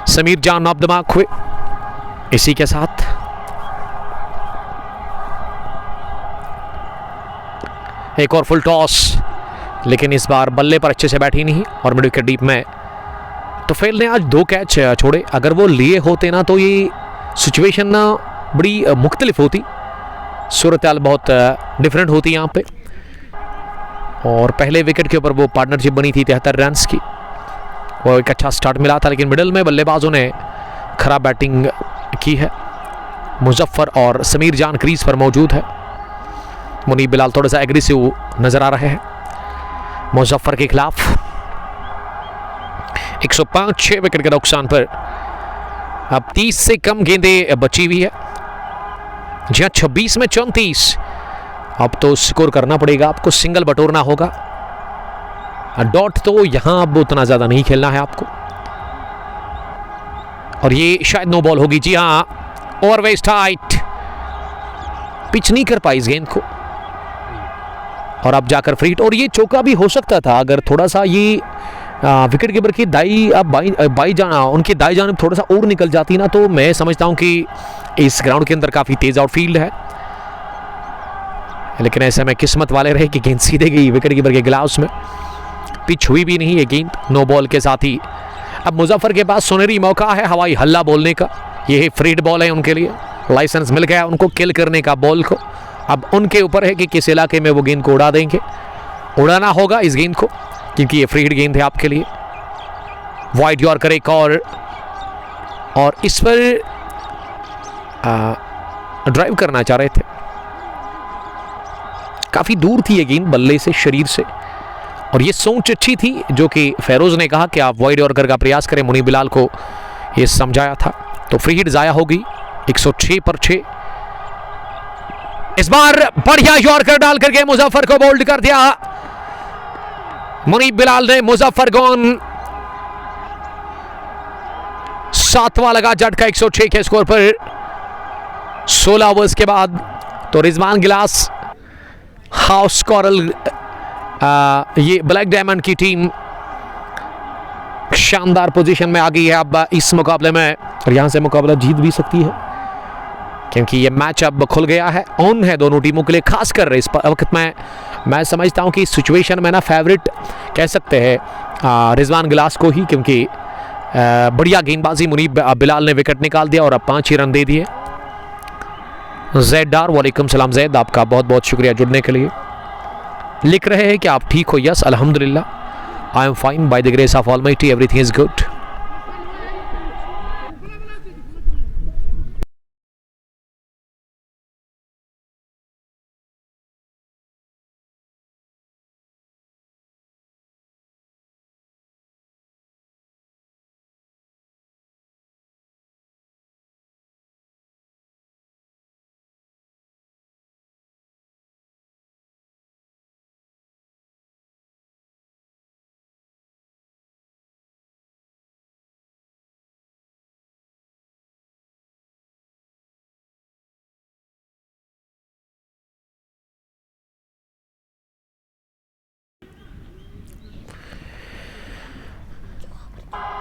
समीर जान ऑफ द मार्क हुए। इसी के साथ एक और फुल टॉस, लेकिन इस बार बल्ले पर अच्छे से बैठी नहीं और मिड विकेट डीप में। तो फेल ने आज 2 कैच छोड़े, अगर वो लिए होते ना तो ये सिचुएशन ना बड़ी मुख्तलिफ होती, सूरत हाल बहुत डिफरेंट होती यहाँ पे। और पहले विकेट के ऊपर वो पार्टनरशिप बनी थी 73 रन की, वो एक अच्छा स्टार्ट मिला था, लेकिन मिडल में बल्लेबाजों ने खराब बैटिंग की है। मुजफ्फर और समीर जान क्रीज पर मौजूद है। मुनीब बिलाल थोड़ा सा एग्रेसिव नजर आ रहे हैं मुजफ्फर के खिलाफ। 105 विकेट के नुकसान पर अब 30 से कम गेंदें बची हुई है। जी हाँ, 26 में 34। अब तो स्कोर करना पड़ेगा आपको, सिंगल बटोरना होगा। डॉट तो यहां अब उतना ज्यादा नहीं खेलना है आपको। और ये शायद नो बॉल होगी। जी हां, ओवर वेस्ट हाइट, पिच नहीं कर पाई इस गेंद को और अब जाकर फ्री हिट। और ये चौका भी हो सकता था अगर थोड़ा सा ये विकेट कीपर की दाई अब बाई जाना, उनकी दाई जानिब थोड़ा सा और निकल जाती ना, तो मैं समझता हूं कि इस ग्राउंड के अंदर काफी तेज आउटफील्ड है। लेकिन ऐसे में किस्मत वाले रहे कि गेंद सीधे गई विकेट कीपर के ग्लाव्स में, पिच हुई भी नहीं ये गेंद। नो बॉल के साथ ही अब मुजफ्फर के पास सुनहरी मौका है हवाई हल्ला बोलने का। ये फ्री हिट बॉल है उनके लिए, लाइसेंस मिल गया उनको किल करने का बॉल को। अब उनके ऊपर है कि किस इलाके में वो गेंद को उड़ा देंगे। उड़ाना होगा इस गेंद को क्योंकि ये फ्री हिट गेंद है आपके लिए। वाइड यॉर्कर एक और इस पर ड्राइव करना चाह रहे थे, काफी दूर थी ये गेंद बल्ले से, शरीर से, और ये सोच अच्छी थी जो कि फेरोज ने कहा कि आप वाइड यॉर्कर का प्रयास करें। मुनीब बिलाल को ये समझाया था, तो फ्री हिट जाया होगी। 106 पर 6। इस बार बढ़िया यॉर्कर डाल करके मुजफ्फर को बोल्ड कर दिया मुनीब बिलाल ने। मुजफ्फर गॉन, 7वां लगा झटका 106 के स्कोर पर 16 ओवर्स के बाद। तो रिजवान गिलास, हाउस कॉरल, ये ब्लैक डायमंड की टीम शानदार पोजीशन में आ गई है अब इस मुकाबले में, और यहां से मुकाबला जीत भी सकती है क्योंकि ये मैच अब खुल गया है, ऑन है दोनों टीमों के लिए। खासकर इस वक्त में मैं समझता हूं कि इस सिचुएशन में ना फेवरेट कह सकते हैं रिजवान गिलास को ही, क्योंकि बढ़िया गेंदबाजी मुनीब बिलाल ने विकेट निकाल दिया और अब 5 ही रन दे दिए। जैद डार, वालेकुम सलाम जैद, आपका बहुत बहुत शुक्रिया जुड़ने के लिए। लिख रहे हैं कि आप ठीक हो? यस अल्हम्दुलिल्लाह, I am fine by the grace of almighty, everything is good.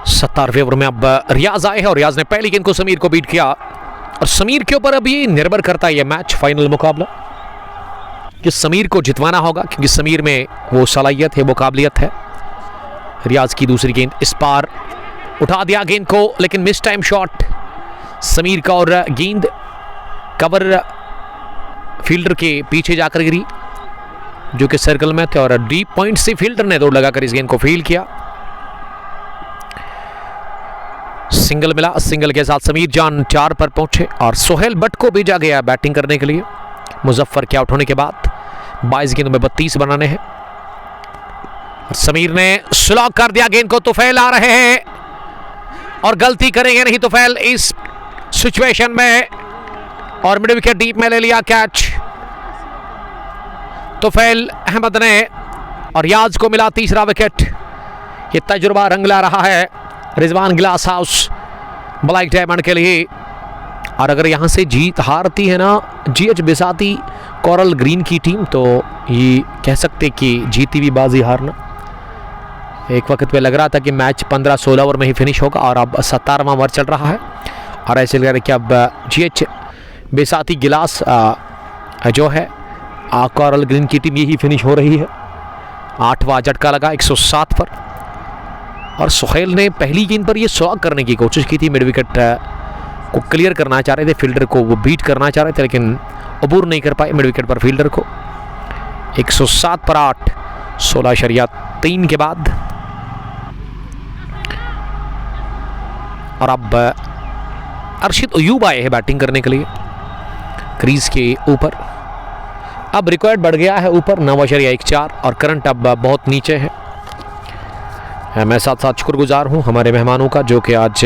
सत्तारवें ओवर में अब रियाज आए हैं और रियाज ने पहली गेंद को समीर को बीट किया और समीर के ऊपर अब ये निर्भर करता है ये मैच, फाइनल मुकाबला, कि समीर को जितवाना होगा क्योंकि समीर में वो सलाहियत है, वो काबिलियत है। रियाज की दूसरी गेंद इस पार उठा दिया गेंद को, लेकिन मिस टाइम शॉट समीर का और गेंद कवर फील्डर के पीछे जाकर गिरी जो कि सर्कल में थे और डीप पॉइंट से फील्डर ने दौड़ लगाकर इस गेंद को फील्ड किया। सिंगल मिला, सिंगल के साथ समीर जान 4 पर पहुंचे और सोहेल भट्ट को भेजा गया बैटिंग करने के लिए। मुजफ्फर के आउट होने के बाद 22 गेंदों में 32 बनाने हैं। समीर ने स्लॉग कर दिया गेंद को, तुफैल आ रहे हैं और गलती करेंगे नहीं तुफैल इस सिचुएशन में, और मिड विकेट डीप में ले लिया कैच तुफैल अहमद ने और रियाज को मिला तीसरा विकेट। ये तजुर्बा रंग ला रहा है Rizwan glass house black diamond के लिए। और अगर यहाँ से जीत हारती है ना जीएच बिसाती कोरल ग्रीन की टीम, तो ये कह सकते कि जीती हुई बाजी हारना। एक वक्त पे लग रहा था कि मैच 15-16 ओवर में ही फिनिश होगा और अब 17वां ओवर चल रहा है और ऐसे लग रहा है कि अब जीएच बिसाती गिलास जो है कोरल ग्रीन की टीम यही फिनिश हो रही है। 8वां झटका लगा 107 पर और सुहेल ने पहली गेंद पर ये स्लॉग करने की कोशिश की थी, मिड विकेट को क्लियर करना चाह रहे थे, फील्डर को वो बीट करना चाह रहे थे लेकिन अबूर नहीं कर पाए मिड विकेट पर फील्डर को। 107 पर 8, 16.3 के बाद। और अब अर्शिद अयूब आए हैं बैटिंग करने के लिए क्रीज के ऊपर। अब रिकॉर्ड बढ़ गया है ऊपर 9.14 और करंट अब बहुत नीचे है। मैं साथ साथ शुक्रगुजार हूँ हमारे मेहमानों का जो कि आज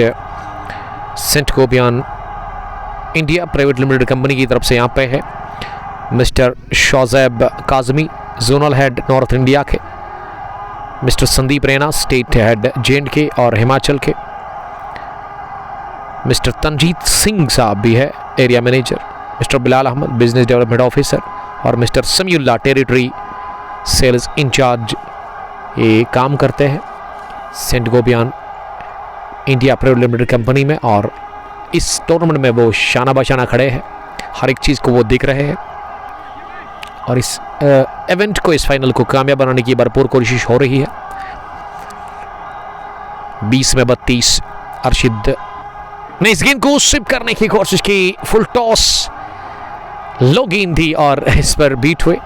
Saint Gobain India private limited company की तरफ से यहाँ पे है। Mister Shozaib Kazmi zonal head north India के, mister Sandeep Raina state head J&K और हिमाचल के, मिस्टर तंजीत सिंह साहब भी है area manager, mister Bilal Ahmed business development officer और mister Samiullah territory sales incharge ये काम करते हैं Saint Gobain India private limited company में। और इस टूर्नामेंट में वो शाना बशाना खड़े हैं, हर एक चीज़ को वो दिख रहे हैं और इस इवेंट को, इस फाइनल को कामयाब बनाने की भरपूर कोशिश हो रही है। 20 में 32 अर्शिद ने इस गेंद को स्विप करने की कोशिश की, फुल टॉस लो गेंद थी और इस पर बीट हुए।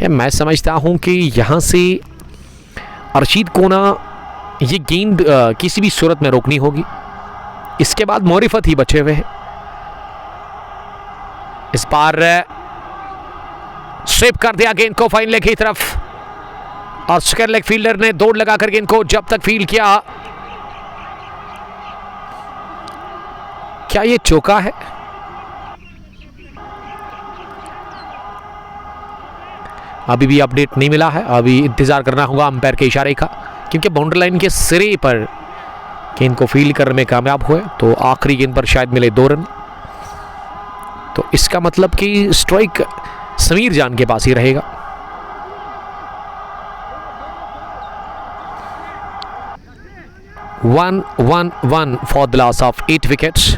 मैं समझता हूं कि यहां से अर्शिद को ना ये गेंद किसी भी सूरत में रोकनी होगी। इसके बाद मोरिफत ही बचे हुए हैं। इस बार स्विप कर दिया गेंद को फाइन लेग की तरफ और स्क्वायर लेग फील्डर ने दौड़ लगाकर गेंद को जब तक फील्ड किया। क्या ये चौका है? अभी भी अपडेट नहीं मिला है, अभी इंतजार करना होगा अंपायर के इशारे का, क्योंकि बाउंड्री लाइन के सिरे पर गेंद को फील्ड करने में कामयाब हुए तो आखिरी गेंद पर शायद मिले 2 रन। तो इसका मतलब कि स्ट्राइक समीर जान के पास ही रहेगा। one for the loss of 8 wickets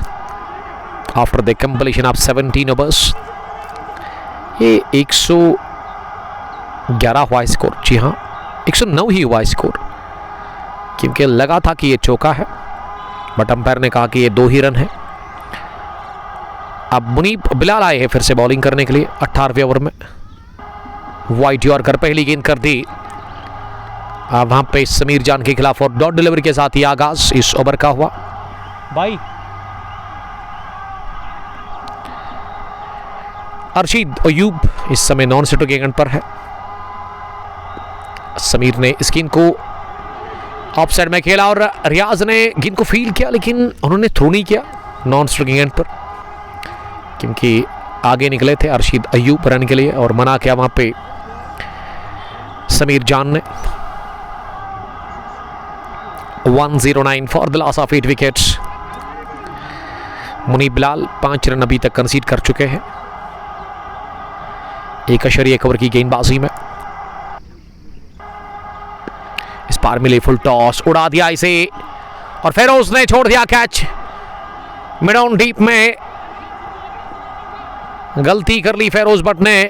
after the completion of 17 overs। ये 111 हुआ स्कोर, जी हाँ 109 ही हुआ स्कोर, क्योंकि लगा था कि ये चौका है बट अंपायर ने कहा कि ये 2 ही रन है। अब मुनीब बिलाल आए हैं फिर से बॉलिंग करने के लिए 18वें ओवर में। वाइड यॉर्कर पहली गेंद कर दी वहां पे समीर जान के खिलाफ और डॉट डिलीवरी के साथ ही आगाज इस ओवर का हुआ। भाई अर्शीद अयूब इस समय नॉन सेटो के एंड पर है। समीर ने इस गेंद को ऑफ साइड में खेला और रियाज ने गेंद को फील किया, लेकिन उन्होंने थ्रो नहीं किया नॉन सेटो के एंड पर, क्योंकि आगे निकले थे अर्शीद अयूब रन के लिए और मना किया वहां पे समीर जान ने। 109 for the loss of 8 wickets. Munib Bilal 5 run अभी तक कंसीड कर चुके हैं 1 ओवर की गेंदबाजी में। इस पार मिले फुल टॉस, उड़ा दिया इसे और फेरोज ने छोड़ दिया कैच। मिड ऑन डीप में गलती कर ली फेरोज भट्ट ने।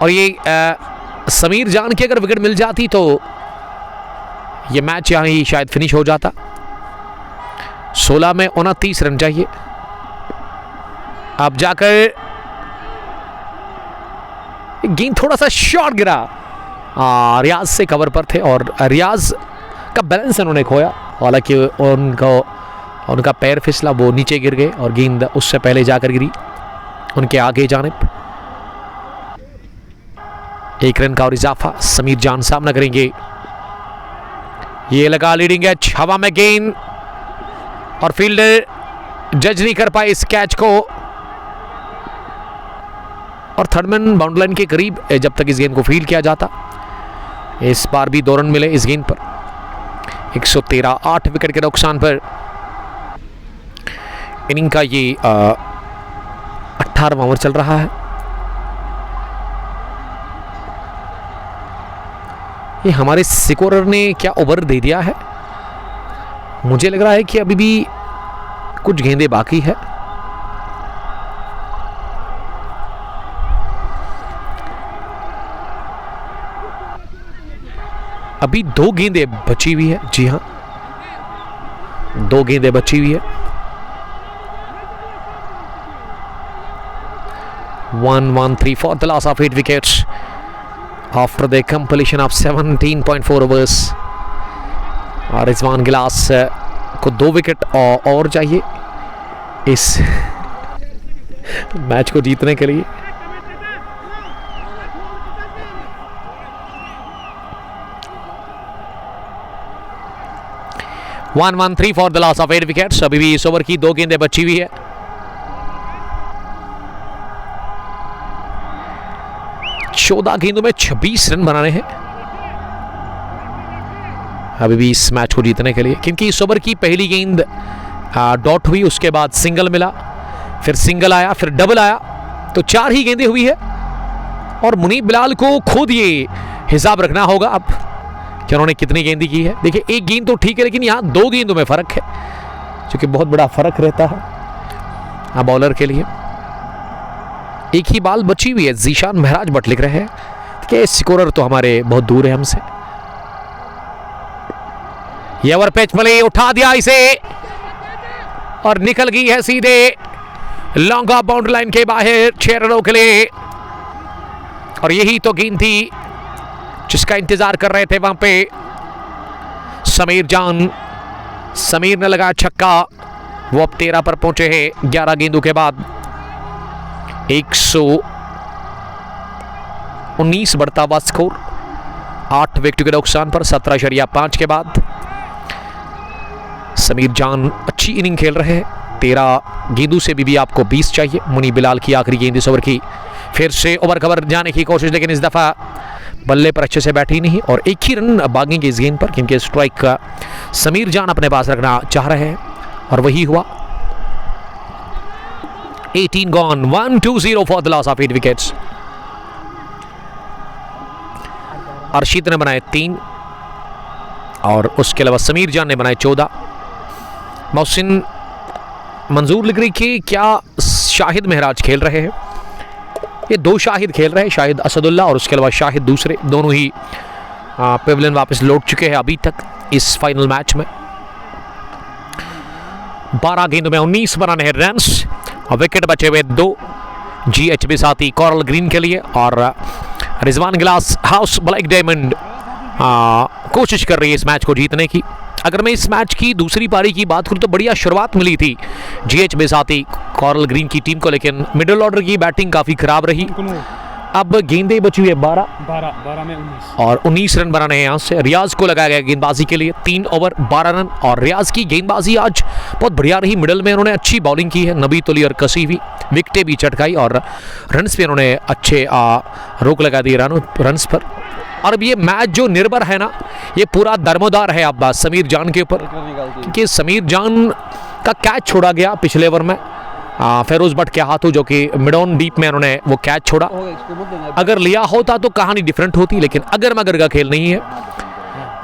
और ये समीर जान की अगर विकेट मिल जाती तो ये मैच यहां ही शायद फिनिश हो जाता। 16 में 29 रन चाहिए। अब जाकर गेंद थोड़ा सा शॉर्ट गिरा, रियाज से कवर पर थे और रियाज का बैलेंस उन्होंने खोया। हालांकि उनका पैर फिसला, वो नीचे गिर गए और गेंद उससे पहले जाकर गिरी उनके आगे जानिब। 1 रन का और इजाफा। समीर जान सामना करेंगे। ये लगा लीडिंग एज, हवा में गेंद और फील्डर जज नहीं कर पाए इस कैच को और थर्ड मैन बाउंड्री लाइन के करीब जब तक इस गेंद को फील्ड किया जाता। इस बार भी 2 रन मिले इस गेंद पर। 113 8 विकेट के नुकसान पर इनिंग का ये 18वां ओवर चल रहा है। ये हमारे स्कोरर ने क्या ओवर दे दिया है, मुझे लग रहा है कि अभी भी कुछ गेंदें बाकी है। अभी 2 गेंदें बची हुई है। जी हां, 2 गेंदें बची हुई है। 113 for the loss of 8 wickets after the completion of 17.4 overs. और रिजवान गिलास को 2 विकेट और चाहिए इस मैच को जीतने के लिए। One 113 for the loss of 8 wickets. अभी भी इस ओवर की 2 गेंदें बची हुई है। चौदह गेंदों में 26 रन बनाने हैं अभी भी इस मैच को जीतने के लिए, क्योंकि इस ओवर की पहली गेंद डॉट हुई, उसके बाद सिंगल मिला, फिर सिंगल आया, फिर डबल आया, तो 4 ही गेंदें हुई है। और मुनीब बिलाल को खुद ये हिसाब रखना होगा अब कि उन्होंने कितनी गेंदी की है। देखिए 1 गेंद तो ठीक है, लेकिन यहाँ 2 गेंदों में फर्क है, क्योंकि बहुत बड़ा फर्क रहता है बॉलर के लिए। एक ही बाल बची हुई है। जीशान महराज भट्ट लिख रहे हैं कि स्कोरर तो हमारे बहुत दूर है हमसे। ये ओवर पिच मिली, उठा दिया इसे और निकल गई है सीधे लॉन्ग ऑफ बाउंड्री लाइन के बाहर 6 रनों के लिए। और यही तो गेंद थी जिसका इंतजार कर रहे थे वहां पे समीर जान। समीर ने लगाया छक्का, वो अब 13 पर पहुंचे हैं 11 गेंदों के बाद। 119 बढ़ता हुआ स्कोर 8 विकेट के नुकसान पर 17.5 के बाद। समीर जान अच्छी इनिंग खेल रहे हैं। 13 गेंदों से भी आपको 20 चाहिए। मुनीब बिलाल की आखिरी गेंद इस ओवर की। फिर से ओवर कवर जाने की कोशिश, लेकिन इस दफा बल्ले पर अच्छे से बैठी नहीं और 1 ही रन भागेंगे इस गेंद पर, क्योंकि स्ट्राइक का समीर जान अपने पास रखना चाह रहे हैं और वही हुआ। 18 gone, 120 for the loss of 8 wickets. Arshid ने बनाए 3 और उसके अलावा समीर जान ने बनाए 14। मोहसिन मंजूर लिख रही कि क्या शाहिद महराज खेल रहे हैं। ये 2 शाहिद खेल रहे हैं, शाहिद असदुल्ला और उसके अलावा शाहिद दूसरे, दोनों ही पेवलियन वापस लौट चुके हैं अभी तक इस फाइनल मैच में। 12 गेंदों में 19 बनाने हैं रन्स। और विकेट बचे हुए 2 GH साथी कोरल ग्रीन के लिए। और Rizwan glass house black diamond कोशिश कर रही है इस मैच को जीतने की। अगर मैं इस मैच की दूसरी पारी की बात करूं तो बढ़िया शुरुआत मिली थी GH साथी कोरल ग्रीन की टीम को, लेकिन मिडिल ऑर्डर की बैटिंग काफ़ी खराब रही। अब गेंदें बची हुई है 12 में 19 और 19 रन बनाने हैं यहाँ से। रियाज को लगाया गया गेंदबाजी के लिए 3 ओवर 12 रन। और रियाज की गेंदबाजी आज बहुत बढ़िया रही, मिडल में उन्होंने अच्छी बॉलिंग की है, नबी तुली और कसी हुई, विकेटें भी चटकाई और रन्स पे उन्होंने अच्छे रोक लगा दी रन्स पर। और अब ये मैच जो निर्भर है ना, ये पूरा दरमोदार है अब समीर जान के ऊपर, क्योंकि समीर जान का कैच छोड़ा गया पिछले ओवर में फेरोज भट्ट के हाथों, जो कि मिडॉन डीप में उन्होंने वो कैच छोड़ा। अगर लिया होता तो कहानी डिफरेंट होती, लेकिन अगर मगर का खेल नहीं है।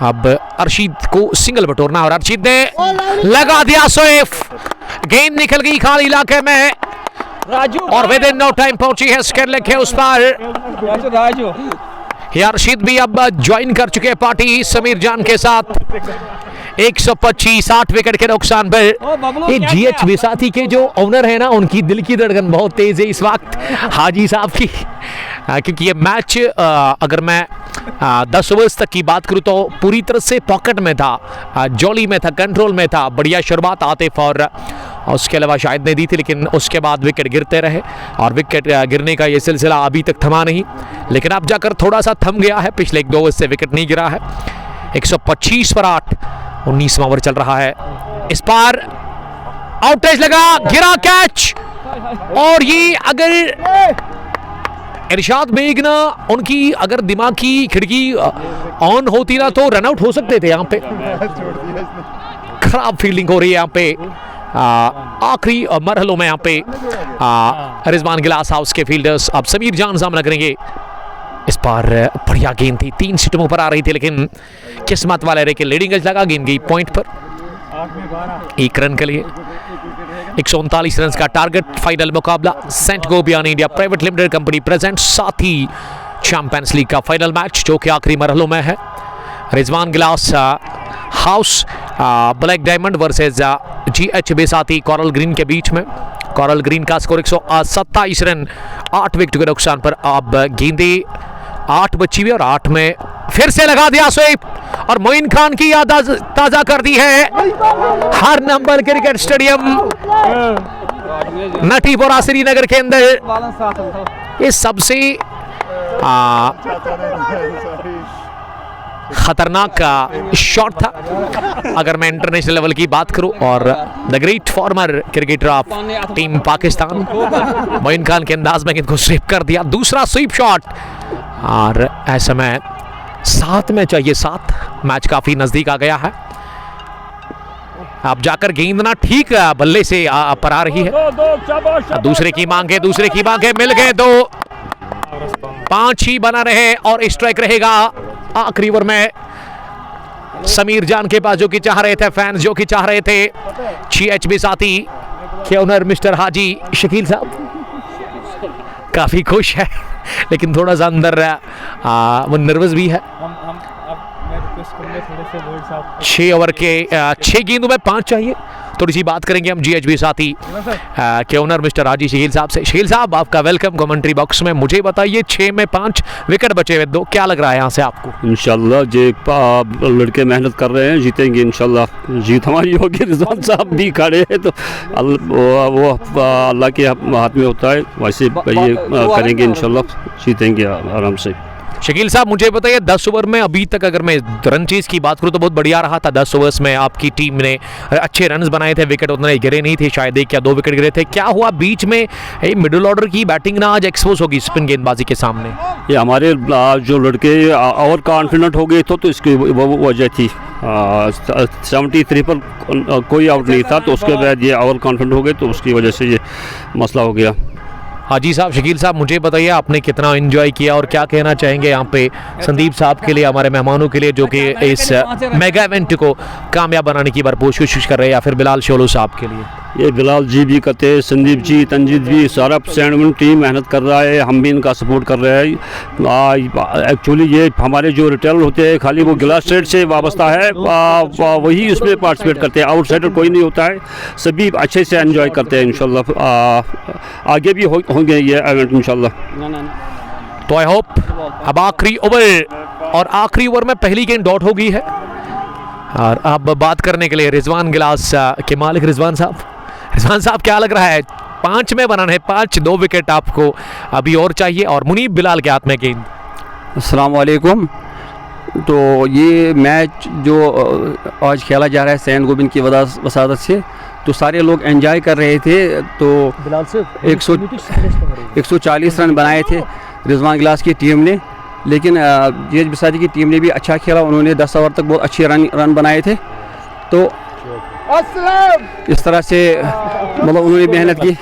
अब अर्शीद को सिंगल बटोरना और अर्शीद ने लगा दिया स्वीप, गेंद निकल गई खाली इलाके में राजू और विद इन नो टाइम पहुंची है स्केर लेके उस पर। राजू अर्शीद भी अब ज्वाइन कर चुके हैं पार्टी समीर जान के साथ। 125 60 विकेट के नुकसान पर ये GH साथी के जो ओनर है ना, उनकी दिल की धड़कन बहुत तेज है इस वक्त हाजी साहब की, क्योंकि ये मैच अगर मैं 10 ओवर्स तक की बात करूं तो पूरी तरह से पॉकेट में था, जॉली में था, कंट्रोल में था। बढ़िया शुरुआत आतिफ और उसके अलावा शायद ने दी थी, लेकिन उसके बाद विकेट गिरते रहे और विकेट गिरने का ये सिलसिला अभी तक थमा नहीं, लेकिन अब जाकर थोड़ा सा थम गया है। पिछले 1-2 ओवर से विकेट नहीं गिरा है। 125 पर 8, 19वां ओवर चल रहा है। इस पार आउटेज लगा, गिरा कैच और ये अगर इरशाद बेग ना उनकी अगर दिमाग की खिड़की ऑन होती ना तो रनआउट हो सकते थे। यहाँ पे खराब फील्डिंग हो रही है यहाँ पे आखिरी मरहलों में। यहाँ पे रिजवान गिलास हाउस के फील्डर्स अब समीर जान सामना करेंगे। इस बार बढ़िया गेंद थी, 3 सिटमों पर आ रही थी, लेकिन किस्मत वाले रहे कि लीडिंग एज लगा, गेंद गई पॉइंट पर 1 रन के लिए। 139 रन का टारगेट। फाइनल मुकाबला Saint Gobain India private limited company present Saathi champions league का फाइनल मैच, जो कि आखिरी मरहलों में है। Rizwan glass house black diamond versus GH साथी कोरल ग्रीन के बीच में। कोरल ग्रीन का स्कोर 127 रन 8 विकेट के नुकसान पर। अब गेंदे 8 बची हुई और 8 में फिर से लगा दिया स्वीप और मोइन खान की याद ताजा कर दी है। हर number cricket stadium Natipora Srinagar के अंदर ये सबसे खतरनाक शॉट था अगर मैं इंटरनेशनल लेवल की बात करूं। और the great former cricketer of team Pakistan Moin Khan के अंदाज में इनको स्वीप कर दिया, दूसरा स्वीप शॉट। और ऐसे में 7 में चाहिए 7, मैच काफी नजदीक आ गया है। अब जाकर गेंद ना ठीक बल्ले से पर आ रही है। दूसरे की मांगे मिल गए 2, 5 ही बना रहे और स्ट्राइक रहेगा आखिरी ओवर में। समीर जान के पास जो कि चाह रहे थे फैंस, जो कि चाह रहे थे GH साथी के ओनर मिस्टर हाजी शकील साहब काफी खुश है, लेकिन थोड़ा सा अंदर वो नर्वस भी है। 6 ओवर के 6 गेंदों में 5 चाहिए। थोड़ी सी बात करेंगे हम GH साथी के ओनर मिस्टर हाजी शकील साहब से। शकील साहब आपका वेलकम कमेंट्री बॉक्स में। मुझे बताइए 6 में 5 विकेट बचे हुए 2, क्या लग रहा है यहाँ से आपको? इंशाल्लाह जे लड़के मेहनत कर रहे हैं, जीतेंगे इंशाल्लाह। जीत हमारी होगी। रिजवान साहब भी खड़े हैं तो वो अल्लाह के हाथ में होता है, वैसे ये करेंगे इंशाल्लाह, जीतेंगे आराम से। शकील साहब मुझे बताइए 10 ओवर में अभी तक अगर मैं रन चेज की बात करूं तो बहुत बढ़िया रहा था। 10 ओवर्स में आपकी टीम ने अच्छे रन्स बनाए थे, विकेट उतने गिरे नहीं थे, शायद 1 या 2 विकेट गिरे थे। क्या हुआ बीच में मिडिल ऑर्डर की बैटिंग ना आज एक्सपोज होगी स्पिन गेंदबाजी के सामने? ये हमारे जो लड़के और कॉन्फिडेंट हो गए तो इसकी वो वजह थी। 73 पर कोई आउट नहीं था, तो उसके बाद ये और कॉन्फिडेंट हो गए तो उसकी वजह से ये मसला हो गया। हाजी साहब, शकील साहब मुझे बताइए आपने कितना एंजॉय किया और क्या कहना चाहेंगे यहाँ पे संदीप साहब के लिए, हमारे मेहमानों के लिए जो कि इस मेगा इवेंट को कामयाब बनाने की भरपूर कोशिश कर रहे हैं, या फिर बिलाल शोलो साहब के लिए? ये बिलाल जी भी करते हैं, संदीप जी, तंजीद भी, सारा सैंडमैन टीम मेहनत कर रहा है, हम भी इनका सपोर्ट कर रहे हैं। एक्चुअली ये हमारे जो रिटेलर होते हैं खाली वो गिलास ट्रेड से वाबस्ता है, वही उसमें पार्टिसिपेट करते हैं, आउटसाइडर कोई नहीं होता है, सभी अच्छे से एंजॉय करते हैं। इंशाल्लाह आगे भी होंगे ये इवेंट इंशाल्लाह। तो आई होप अब आखिरी ओवर, और आखिरी ओवर में पहली गेंद डॉट हो गई है। और अब बात करने के लिए रिजवान गिलास के मालिक रिजवान साहब क्या लग रहा है? 5 में बनाना है, 5 2 विकेट आपको अभी और चाहिए, और मुनीब बिलाल के हाथ में गेंद। अस्सलाम वालेकुम। तो ये मैच जो आज खेला जा रहा है सैन गोबिंद की वसादत से, तो सारे लोग एंजॉय कर रहे थे। तो 140 रन बनाए थे रिजवान गिलास की टीम ने, लेकिन जीएच बिसाती की टीम ने भी अच्छा खेला, उन्होंने 10 ओवर तक बहुत अच्छे रन बनाए थे। तो इस तरह से मतलब उन्होंने मेहनत की,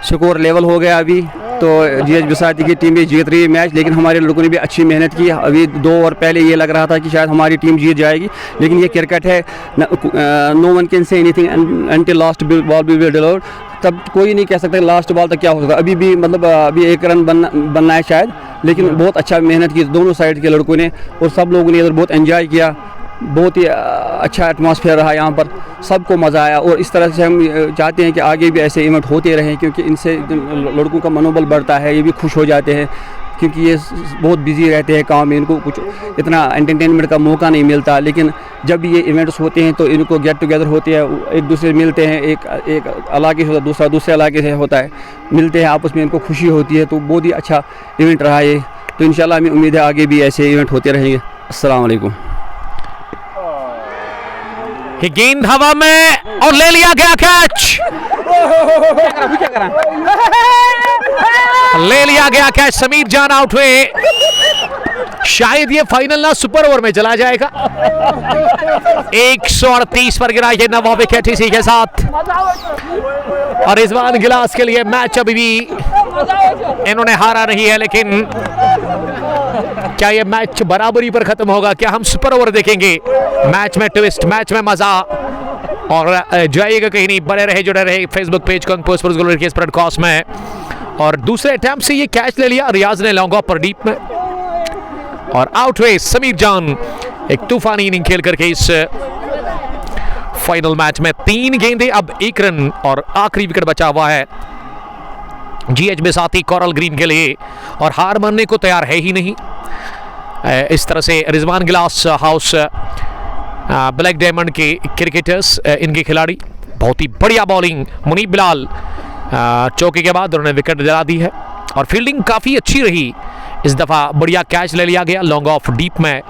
स्कोर लेवल हो गया अभी। तो जीएच बिसाती की टीम भी जीत रही है मैच, लेकिन हमारे लोगों ने भी अच्छी मेहनत की। अभी 2 ओवर पहले ये लग रहा था कि शायद हमारी टीम जीत जाएगी, लेकिन ये क्रिकेट है, no one can say anything until last ball be delivered. तब कोई नहीं कह सकता लास्ट बॉल तक क्या हो सकता। अभी भी मतलब अभी 1 रन बनना है शायद, लेकिन बहुत अच्छा मेहनत की दोनों साइड के लड़कों ने, और सब लोगों ने इधर बहुत एंजॉय किया। बहुत ही अच्छा एटमॉस्फेयर रहा यहाँ पर, सबको मज़ा आया। और इस तरह से हम चाहते हैं कि आगे भी ऐसे इवेंट होते रहें, क्योंकि इनसे लड़कों का मनोबल बढ़ता है, ये भी खुश हो जाते हैं, क्योंकि ये बहुत बिजी रहते हैं काम में, इनको कुछ इतना एंटरटेनमेंट का मौका नहीं मिलता। लेकिन जब ये इवेंट्स होते हैं तो इनको गेट टुगेदर होते हैं, एक दूसरे से मिलते हैं, एक इलाके से दूसरे इलाके से होता है, मिलते हैं आपस में, इनको खुशी होती है। तो बहुत ही अच्छा इवेंट रहा ये। तो इंशाल्लाह हमें उम्मीद है आगे भी ऐसे इवेंट होते रहेंगे। अस्सलाम वालेकुम। ये गेंद हवा में और ले लिया गया कैच, ले लिया गया कैच। समीर जान आउट हुए। शायद ये फाइनल ना सुपर ओवर में चला जाएगा। 138 पर गिरा ये 9वां विकेट इसी के साथ। और रिजवान गिलास के लिए मैच अभी भी इन्होंने हारा नहीं है, लेकिन क्या ये मैच बराबरी पर खत्म होगा? क्या हम सुपर ओवर देखेंगे? मैच में ट्विस्ट, मैच में मजा। और जाइएगा कहीं नहीं, बने रहे, जुड़े रहे फेसबुक पेज के स्प्रेडकास्ट में। और दूसरे अटैम्प्ट से ये कैच ले लिया रियाज ने लॉन्ग ऑफ पर डीप में, और आउट हुए समीर जान। एक तूफानी इनिंग खेल करके इस फाइनल मैच में 3 गेंदें, अब 1 रन, और आखिरी विकेट बचा हुआ है जीएच बिसाती कोरल ग्रीन के लिए, और हार मानने को तैयार है ही नहीं। इस तरह से Rizwan glass house black diamond के क्रिकेटर्स, इनके खिलाड़ी, बहुत ही बढ़िया बॉलिंग। मुनीब बिलाल चौके के बाद उन्होंने विकेट दिला दी है, और फील्डिंग काफ़ी अच्छी रही इस दफ़ा। बढ़िया कैच ले लिया गया लॉन्ग ऑफ डीप में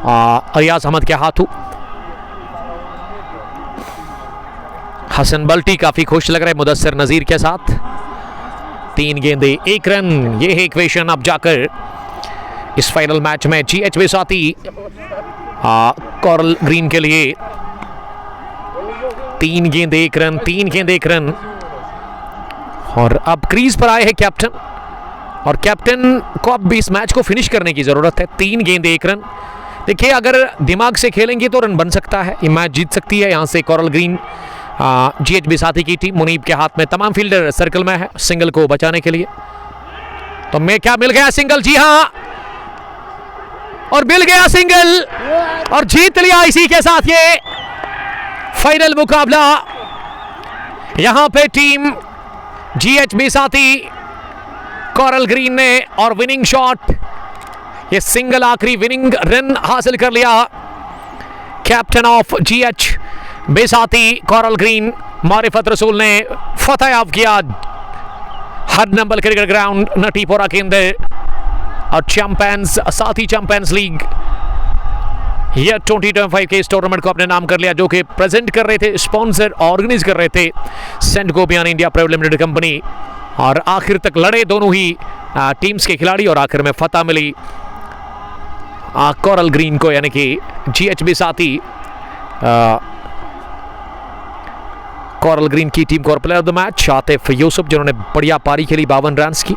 रियाज अहमद के हाथों। हसन बल्टी काफ़ी खुश लग रहे मुदस्सिर नज़ीर के साथ। 3 गेंदे 1 रन, ये है इक्वेशन अब जाकर इस फाइनल मैच में जीएच बिसाती कोरल ग्रीन के लिए। 3 गेंदे 1 रन, 3 गेंदे 1 रन। और अब क्रीज पर आए हैं कैप्टन, और कैप्टन को अब भी इस मैच को फिनिश करने की ज़रूरत है। 3 गेंदे 1 रन। देखिए, अगर दिमाग से खेलेंगे तो रन बन सकता है, ये मैच जीत सकती है यहाँ से कोरल ग्रीन। जीएच बिसाती की टीम मुनीब के हाथ में, तमाम फील्डर सर्कल में है सिंगल को बचाने के लिए। तो मैं क्या मिल गया सिंगल, जी हाँ, और मिल गया सिंगल, और जीत लिया इसी के साथ ये फाइनल मुकाबला। यहां पे team GH Bisati coral green ने, और विनिंग शॉट, ये सिंगल आखिरी विनिंग रन हासिल कर लिया captain of GH Bisati coral green Marifat Rasool ने फतह याब किया हर नंबर क्रिकेट ग्राउंड नटीपोरा के अंदर। और चैंपियंस, साथी चैंपियंस लीग ये 2025 के इस टूर्नामेंट को अपने नाम कर लिया, जो कि प्रेजेंट कर रहे थे, स्पॉन्सर ऑर्गेनाइज कर रहे थे Saint Gobain India private limited company. और आखिर तक लड़े दोनों ही टीम्स के खिलाड़ी, और आखिर में फतह मिली कोरल ग्रीन को, यानी कि जीएच बिसाती कोरल ग्रीन की टीम को। और player of the match Atif Yusuf, जिन्होंने बढ़िया पारी खेली 52 रन्स की,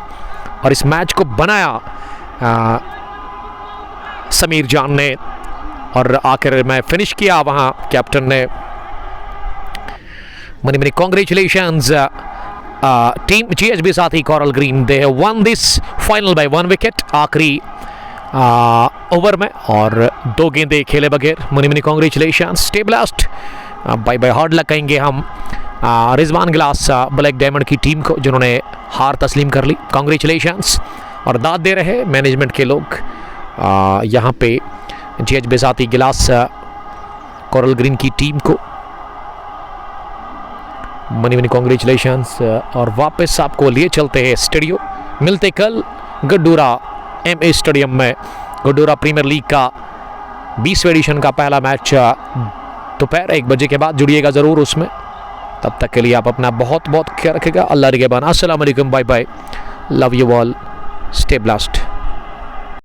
और इस मैच को बनाया समीर जान ने, और आखिर में फिनिश किया वहां कैप्टन ने many many congratulations team GHB साथी Coral Green, they have won this final by 1 wicket आखिरी ओवर में और 2 गेंदें खेले बगैर. many many congratulations, stay blessed, bye bye hard luck कहेंगे हम रिजवान गिलास ब्लैक डायमंड की टीम को जिन्होंने हार तस्लीम कर ली. कॉन्ग्रेचुलेशंस. और दाद दे रहे मैनेजमेंट के लोग यहाँ पे GHB साथी गिलास कोरल ग्रीन की टीम को. Money money congratulations. और वापस आपको लिए चलते हैं स्टूडियो. मिलते कल गड्डूरा MA स्टेडियम में. गड्डूरा प्रीमियर लीग का 20वें एडिशन का पहला मैच दोपहर 1 बजे के बाद जुड़िएगा ज़रूर उसमें. तब तक के लिए आप अपना बहुत बहुत ख्याल रखिएगा. अल्लाह निगहबान. अस्सलाम वालेकुम. Bye bye. Love you all. Stay blessed.